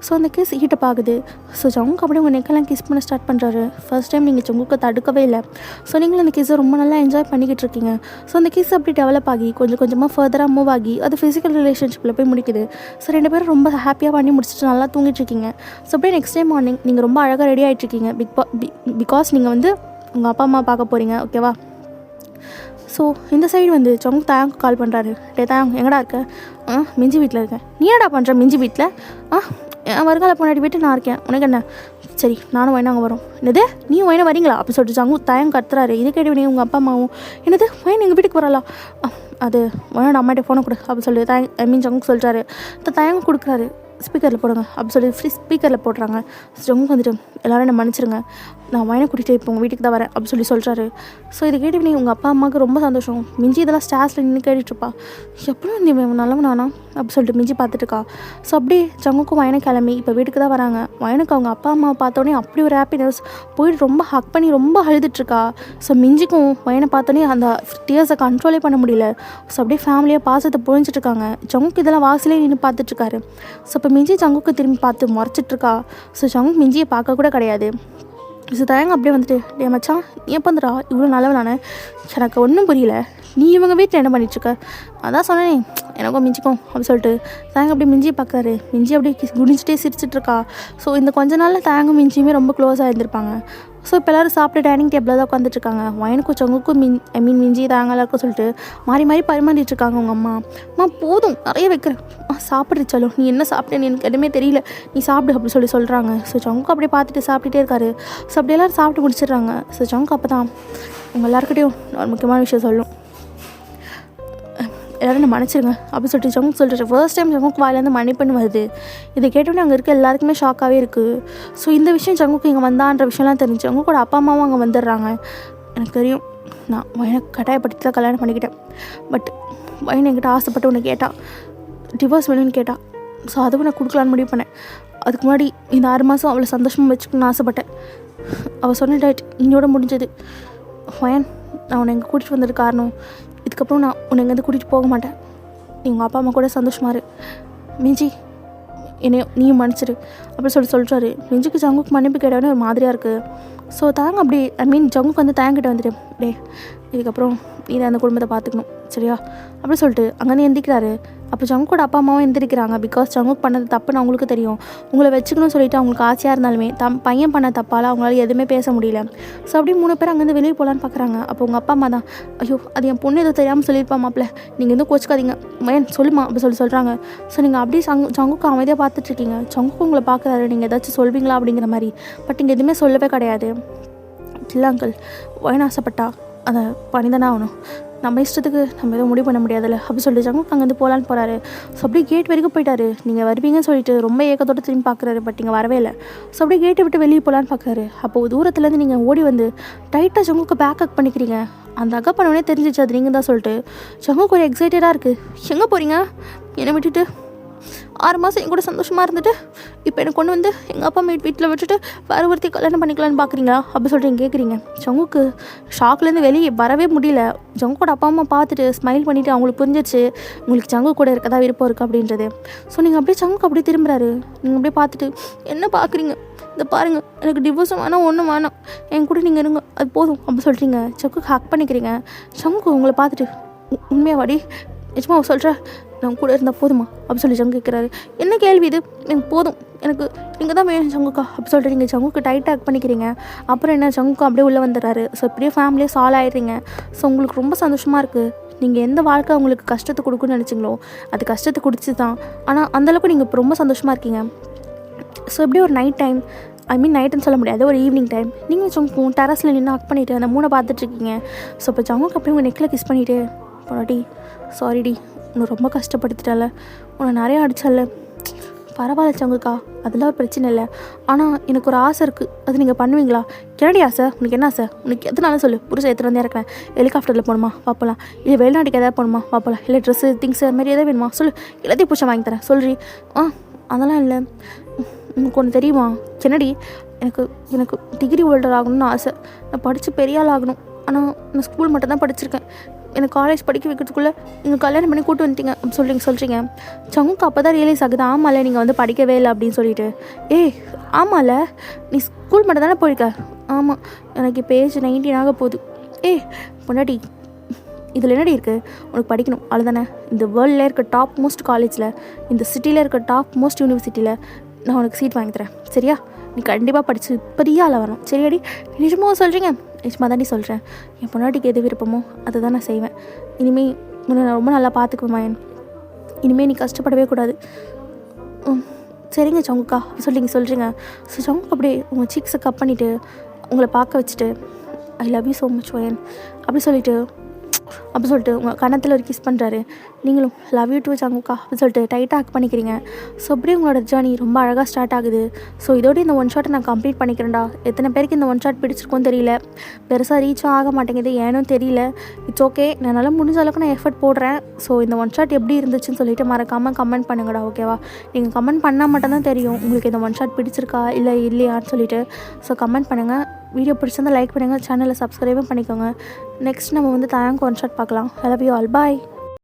ஸோ அந்த கிஸ் ஹீட்டப் ஆகுது. ஸோ ஜங்குக்கு அப்படியே உங்கள் நெக்கெல்லாம் கிஸ் பண்ண ஸ்டார்ட் பண்ணுறாரு. ஃபர்ஸ்ட் டைம் நீங்கள் ஜங்குக்கை தடுக்கவே இல்லை. ஸோ நீங்களும் அந்த கிஸ்ஸை ரொம்ப நல்லா என்ஜாய் பண்ணிக்கிட்டு இருக்கீங்க. ஸோ அந்த கிஸ் அப்படி டெவலப் ஆகி கொஞ்சம் கொஞ்சமாக ஃபர்தராக மூவ் ஆகி அது ஃபிசிக்கல் ரிலேஷன்ஷிப்பில் போய் முடிக்குது. ஸோ 2 பேரும் ரொம்ப ஹாப்பியாக பண்ணி முடிச்சுட்டு நல்லா தூங்கிட்டு இருக்கீங்க. ஸோ அப்படியே நெக்ஸ்ட் டே மார்னிங் நீங்கள் ரொம்ப அழகாக ரெடி ஆகிட்ருக்கீங்க. பிகாஸ் நீங்கள் வந்து உங்கள் அப்பா அம்மா பார்க்க போகிறீங்க ஓகேவா. ஸோ இந்த சைடு வந்து ஜங்குக் தாயாங்க்கு கால் பண்ணுறாரு. டே தாயாங் எங்கடா இருக்க? மிஞ்சி வீட்டில் இருக்கேன். நீ என்னடா பண்ணுற மிஞ்சி வீட்டில்? என் வருங்கால பொண்ணாடி வீட்டு நான் இருக்கேன், உனக்கு என்ன? சரி நானும் வயனா அங்கே வரோம். என்னது நீயும் வயனா வரீங்களா அப்படி சொல்லிட்டு ஜங்குக் தாயாங் கத்துறாரு. இது கேட்டு உங்கள் அப்பா அம்மாவும் என்னது வயன் எங்கள் வீட்டுக்கு வரலாம், அது வயனோட அம்மாட்ட ஃபோனை கொடு அப்படி சொல்லிட்டு ஜங்குக் சொல்கிறாரு. தாயாங்க கொடுக்குறாரு. ஸ்பீக்கரில் போடுங்க அப்படி சொல்லி ஃப்ரீ ஸ்பீக்கரில் போடுறாங்க. ஜங்குக்கு வந்துட்டு எல்லோரும் என்ன மன்னிச்சிருங்க, நான் வயனை கூட்டிகிட்டு இப்போ உங்கள் வீட்டுக்கு தான் வரேன் அப்படி சொல்கிறாரு. ஸோ இதை கேட்டு உங்கள் அப்பா அம்மாவுக்கு ரொம்ப சந்தோஷம். மிஞ்சி இதெல்லாம் ஸ்டாஸில் நின்று கேட்டுட்ருப்பா, எப்படியும் நீ நல்லவனானா அப்படி சொல்லிட்டு மிஞ்சி பார்த்துட்டுருக்கா. ஸோ அப்படியே ஜங்குக்கும் வயனை கிளம்பி இப்போ வீட்டுக்கு தான் வராங்க. வயனுக்கு அவங்க அப்பா அம்மாவை பார்த்தோன்னே அப்படி ஒரு ஹாப்பினஸ், போயிட்டு ரொம்ப ஹக் பண்ணி ரொம்ப அழுதுட்ருக்கா. ஸோ மிஞ்சிக்கும் வயனை பார்த்தோன்னே அந்த டியர்ஸை கண்ட்ரோலே பண்ண முடியல. ஸோ அப்படியே ஃபேமிலியாக பாசத்தை பொழிஞ்சிட்ருக்காங்க. ஜங்குக்கு இதெல்லாம் வாசலே நின்று பார்த்துட்ருக்காரு. ஸோ இப்போ மிஞ்சி ஜங்குக்கு திரும்பி பார்த்து முறைச்சிட்ருக்கா. ஸோ ஜங்குக்கு மிஞ்சியை பார்க்க கூட கிடையாது. ஸோ தயங்க அப்படியே வந்துட்டு, டே மச்சான் நீ எப்போ வந்துடா, இவ்வளோ நல்லவனானே, எனக்கு ஒன்றும் புரியல, நீ இவங்க வீட்டில் என்ன பண்ணிட்டுருக்க, அதான் சொன்னேனே எனக்கும் மிஞ்சிக்கும் அப்படி சொல்லிட்டு தயங்க அப்படியே மிஞ்சியை பார்க்குறாரு. மிஞ்சி அப்படியே குடிஞ்சிட்டே சிரிச்சிட்ருக்கா. ஸோ இந்த கொஞ்ச நாளில் தயங்கும் மிஞ்சியுமே ரொம்ப க்ளோஸாக இருந்திருப்பாங்க. ஸோ இப்போ எல்லோரும் சாப்பிட்டு டைனிங் டேபிளில் தான் உட்காந்துட்ருக்காங்க. வயனுக்கும் சங்குக்கும் மிஞ்சி தாங்கலாம் இருக்கும் சொல்லிட்டு மாறி மாறி பரிமாறிட்டுருக்காங்க. உங்கள் அம்மா போதும் நிறைய வைக்கிறேன், சாப்பிட்றச்சாலும் நீ என்ன சாப்பிட்டேன்னு எனக்கு எதுவுமே தெரியல, நீ சாப்பிடு அப்படி சொல்கிறாங்க. ஸோ சங்கு அப்படியே பார்த்துட்டு சாப்பிட்டுட்டே இருக்காரு. ஸோ அப்படி எல்லோரும் சாப்பிட்டு முடிச்சிடுறாங்க. ஸோ சங்கு அப்போ தான் உங்கள் எல்லாருக்கிட்டையும் ஒரு முக்கியமான விஷயம் சொல்லும், எல்லோரும் என்ன மன்னிச்சிருங்க அப்படின்னு சொல்லிட்டு ஜங்கு சொல்லிட்டு ஃபர்ஸ்ட் டைம் ஜங்குக்கு வாயிலேருந்து மன்னிப்புன்னு வருது. இதை கேட்டோன்னே அங்கே இருக்க எல்லாருக்குமே ஷாக்காகவே இருக்குது. ஸோ இந்த விஷயம் ஜங்குக்கு இங்கே வந்தான்ற விஷயம்லாம் தெரிஞ்சு ஜங்கு கூட அப்பா அம்மாவும் அங்கே வந்துடுறாங்க. எனக்கு தெரியும், நான் வயனை கட்டாயப்படுத்தி தான் கல்யாணம் பண்ணிக்கிட்டேன். பட் வயனை என்கிட்ட ஆசைப்பட்டு உன்னை கேட்டால் டிவோர்ஸ் வேணும்னு கேட்டால். ஸோ அதுவும் நான் கொடுக்கலான்னு முடிவு பண்ணேன். அதுக்கு முன்னாடி இந்த 6 மாதம் அவளை சந்தோஷமாக வச்சுக்கணும்னு ஆசைப்பட்டேன். அவள் சொன்ன டேட் இன்னோட முடிஞ்சது. வயன், நான் உன்னை எங்கே கூட்டிகிட்டு வந்தது காரணம், இதுக்கப்புறம் நான் உன்னை எங்கேருந்து கூட்டிகிட்டு போக மாட்டேன், நீ உங்கள் அப்பா அம்மா கூட சந்தோஷமாக இரு, மிஞ்சி என்னையோ நீயும் மன்னிச்சிரு அப்படி சொல்கிறாரு. மிஞ்சிக்கு ஜங்குக்கு மன்னிப்பு கேட்டவனே ஒரு மாதிரியாக இருக்குது. ஸோ தாங்க அப்படி ஜங்குக்கு வந்து தேங்கிட்ட வந்துட்டு, டே இதுக்கப்புறம் நீ தான் அந்த குடும்பத்தை பார்த்துக்கணும் சரியா அப்படி சொல்லிட்டு அங்கேருந்து எந்திக்கிறாரு. அப்போ ஜங்குக்கோட அப்பா அம்மாவும் எந்திரிக்கிறாங்க. பிகாஸ் ஜங்குக்கு பண்ணது தப்புன்னு அவங்களுக்கு தெரியும். உங்களை வச்சுக்கணும்னு சொல்லிட்டு அவங்களுக்கு ஆசையாக இருந்தாலுமே பையன் பண்ண தப்பால் அவங்களால எதுவுமே பேச முடியல. ஸோ அப்படி 3 பேர் அங்கேருந்து வெளியே போகலான்னு பார்க்குறாங்க. அப்போ உங்கள் அப்பா அம்மா தான், ஐயோ அது என் பொண்ணு எதுவும் தெரியாமல் சொல்லியிருப்பா மாப்பிள்ள, நீங்கள் எதுவும் கோச்சிக்காதீங்க மயன் சொல்லுமா அப்படி சொல்கிறாங்க. ஸோ நீங்கள் அப்படியே ஜங்குக்கு அமைதியாக பார்த்துட்ருக்கீங்க. ஜங்குக்கு உங்களை பார்க்குறாரு, நீங்கள் ஏதாச்சும் சொல்வீங்களா அப்படிங்கிற மாதிரி. பட் நீங்கள் எதுவுமே சொல்லவே கிடையாது. இல்லை அங்கிள், வயன் ஆசைப்பட்டா அதை பண்ணிதானே ஆகணும், நம்ம இஷ்டத்துக்கு நம்ம எதுவும் முடிவு பண்ண முடியாதுல்ல அப்படி சொல்லிட்டு ஜங்குக்கு அங்கேருந்து போகலான்னு போகிறாரு. ஸோ அப்படியே கேட் வரைக்கும் போயிட்டாரு. நீங்கள் வருவீங்கன்னு சொல்லிட்டு ரொம்ப ஏக்கத்தோடு திரும்பி பார்க்குறாரு. பட் நீங்கள் வரவே இல்லை. ஸோ அப்படியே கேட்டை விட்டு வெளியே போகலான்னு பார்க்குறாரு. அப்போது தூரத்துலேருந்து நீங்கள் ஓடி வந்து டைட்டாக ஜங்குக்கு பேக் அப் பண்ணிக்கிறீங்க. அந்த அக்கா பண்ணவனே தெரிஞ்சிச்சு அது நீங்கள் தான் சொல்லிட்டு ஜங்குக்கு ஒரு எக்ஸைட்டடாக இருக்குது. எங்கே போகிறீங்க, என்னை விட்டுட்டு 6 மாதம் என் கூட சந்தோஷமாக இருந்துட்டு இப்போ எனக்கு கொண்டு வந்து எங்கள் அப்பா அம்மா வீட்டில் விட்டுட்டு வேறு ஒருத்தி கல்யாணம் பண்ணிக்கலான்னு பார்க்குறீங்களா அப்படி சொல்லிட்டு நீங்கள் கேட்குறீங்க. ஜங்குக்கு ஷாக்லேருந்து வெளியே வரவே முடியல. ஜங்குக்கோட அப்பா அம்மா பார்த்துட்டு ஸ்மைல் பண்ணிவிட்டு அவங்களுக்கு புரிஞ்சிச்சு உங்களுக்கு ஜங்கு கூட இருக்கதா விருப்பம் இருக்குது அப்படின்றது. ஸோ நீங்கள் அப்படியே ஜங்குக்கு அப்படியே திரும்புறாரு. நீங்கள் அப்படியே பார்த்துட்டு என்ன பார்க்குறீங்க, இதை பாருங்கள், எனக்கு டிவோர்ஸும் வேணாம் ஒன்றும் வேணாம், என் கூட நீங்கள் இருங்க அது போதும் அப்படி சொல்கிறீங்க. ஜங்குக்கு ஹக் பண்ணிக்கிறீங்க. ஜங்குக்கு உங்களை பார்த்துட்டு உண்மையாக வாடி நிஜமா சொல்கிறேன், நான் கூட இருந்தால் போதுமா அப்படி சொல்லி ஜங்கு கேட்குறாரு. என்ன கேள்வி இது, எனக்கு போதும், எனக்கு நீங்கள் தான் வேணும் ஜங்குக்கா அப்படி சொல்லிட்டு நீங்கள் ஜங்குக்கு டைட்டாக ஹக் பண்ணிக்கிறீங்க. அப்புறம் என்ன ஜங்குக்கு அப்படியே உள்ளே வந்துடுறாரு. ஸோ இப்படியே ஃபேமிலியே சால்வ் ஆகிடுறீங்க. ஸோ உங்களுக்கு ரொம்ப சந்தோஷமாக இருக்குது. நீங்கள் எந்த வாழ்க்கை உங்களுக்கு கஷ்டத்தை கொடுக்குன்னு நினச்சிங்களோ அது கஷ்டத்தை கொடுத்து தான், ஆனால் அந்தளவுக்கு நீங்கள் இப்போ ரொம்ப சந்தோஷமாக இருக்கீங்க. ஸோ இப்படியே ஒரு நைட் டைம், நைட்டுன்னு சொல்ல முடியாது, ஒரு ஈவினிங் டைம் நீங்கள் ஜங்குக்கும் டெரஸில் நின்று ஹக் பண்ணிவிட்டு அந்த 3 பார்த்துட்ருக்கீங்க. ஸோ இப்போ ஜங்குக்கு அப்படியே உங்கள் நெக்கில் கிஸ் பண்ணிவிட்டு, போனாடி சாரிடி உன்னை ரொம்ப கஷ்டப்படுத்திட்டால, உன்னை நிறையா அடித்தால, பரவாயில்ல ஜங்குக்கா அதெல்லாம் ஒரு பிரச்சனை இல்லை, ஆனால் எனக்கு ஒரு ஆசை இருக்குது, அது நீங்கள் பண்ணுவீங்களா? என்னடி ஆசை, உனக்கு என்ன ஆசை, உனக்கு எதுனாலும் சொல்லு, புதுசாக எடுத்துகிட்டு வந்தே இருக்கிறேன், ஹெலிகாப்டரில் போகணுமா பார்ப்பலாம், இல்லை வெளிநாட்டுக்கு எதாவது போகணுமா பார்ப்பலாம், இல்லை ட்ரெஸ்ஸு திங்ஸ் அது மாதிரி எதாவது வேணுமா சொல்லு, எல்லாத்தையும் பிடிச்சா வாங்கி தரேன் சொல்றி. அதெல்லாம் இல்லை, உனக்கு ஒன்று தெரியுமா என்னடி, எனக்கு டிகிரி ஹோல்டர் ஆகணும்னு ஆசை, நான் படித்து பெரிய ஆள் ஆகணும், ஆனால் நான் ஸ்கூல் மட்டும் தான் படிச்சிருக்கேன், எனக்கு காலேஜ் படிக்க வைக்கிறதுக்குள்ளே நீங்கள் கல்யாணம் பண்ணி கூட்டு வந்துட்டீங்க அப்படி சொல்கிறீங்க. ஜங்குக்கு அப்போ தான் ரியலைஸ் ஆகுது, ஆமாம்ல நீங்கள் வந்து படிக்கவே இல்லை அப்படின்னு சொல்லிட்டு. ஆமாம்ல நீ ஸ்கூல் மட்டும் தானே போயிருக்க, ஆமாம் எனக்கு இப்போ ஏஜ் 19 ஆக போகுது. பொண்டாட்டி இதில் என்னடி இருக்குது, உனக்கு படிக்கணும் அவ்வளோதானே, இந்த வேர்ல்டில் இருக்க டாப் மோஸ்ட் காலேஜில், இந்த சிட்டியில் இருக்க டாப் மோஸ்ட் யூனிவர்சிட்டியில் நான் உனக்கு சீட் வாங்கி தரேன் சரியா, நீ கண்டிப்பாக படித்து பெரிய ஆளாக வரணும் சரியாடி. நிஜமாக சொல்கிறீங்க? நிஜமாக தாண்டி சொல்கிறேன், என் பொண்டாட்டிக்கு எது விருப்பமோ அதை தான் நான் செய்வேன், இனிமேல் உன்னை நான் ரொம்ப நல்லா பார்த்துக்குவேன் மயன், இனிமேல் நீ கஷ்டப்படவே கூடாது. சரிங்க ஜங்குக்கா சொல்கிறீங்க. ஸோ ஜங்குக்கு அப்படியே உங்கள் சீக்ஸை கப் பண்ணிவிட்டு உங்களை பார்க்க வச்சுட்டு, I love you so much மயன் அப்படி சொல்லிவிட்டு அப்படி சொல்லிட்டு உங்கள் கன்னத்தில் ஒரு கிஸ் பண்ணுறாரு. நீங்களும் லவ் யூ டூ ஜங்குக்கா அப்படின்னு சொல்லிட்டு டைட்டாக ஹக் பண்ணிக்கிறீங்க. ஸோ அப்படியே உங்களோட ஜேர்னி ரொம்ப அழகாக ஸ்டார்ட் ஆகுது. ஸோ இதோட இந்த ஒன் ஷாட்டை நான் கம்ப்ளீட் பண்ணிக்கிறேன்டா. எத்தனை பேருக்கு இந்த ஒன் ஷாட் பிடிச்சிருக்கோன்னு தெரியல, பெருசாக ரீச்சும் ஆக மாட்டேங்குது, ஏனும் தெரியல. இட்ஸ் ஓகே, என்னால் முடிஞ்ச அளவுக்கு நான் எஃபர்ட் போடுறேன். ஸோ இந்த ஒன் ஷாட் எப்படி இருந்துச்சுன்னு சொல்லிட்டு மறக்காமல் கமெண்ட் பண்ணுங்கடா, ஓகேவா? நீங்கள் கமெண்ட் பண்ணால் மட்டும்தான் தெரியும் உங்களுக்கு இந்த ஒன் ஷாட் பிடிச்சிருக்கா இல்லை இல்லையான்னு சொல்லிட்டு. ஸோ கமெண்ட் பண்ணுங்கள். வீடியோ பிடிச்சிருந்தால் லைக் பண்ணுங்கள், சேனலை சப்ஸ்கிரைபும் பண்ணிக்கோங்க. நெக்ஸ்ட் நம்ம வந்து தயாங்கு ஒன் ஷாட் பார்க்கலாம். ஐ லவ் யூ ஆல், பாய்.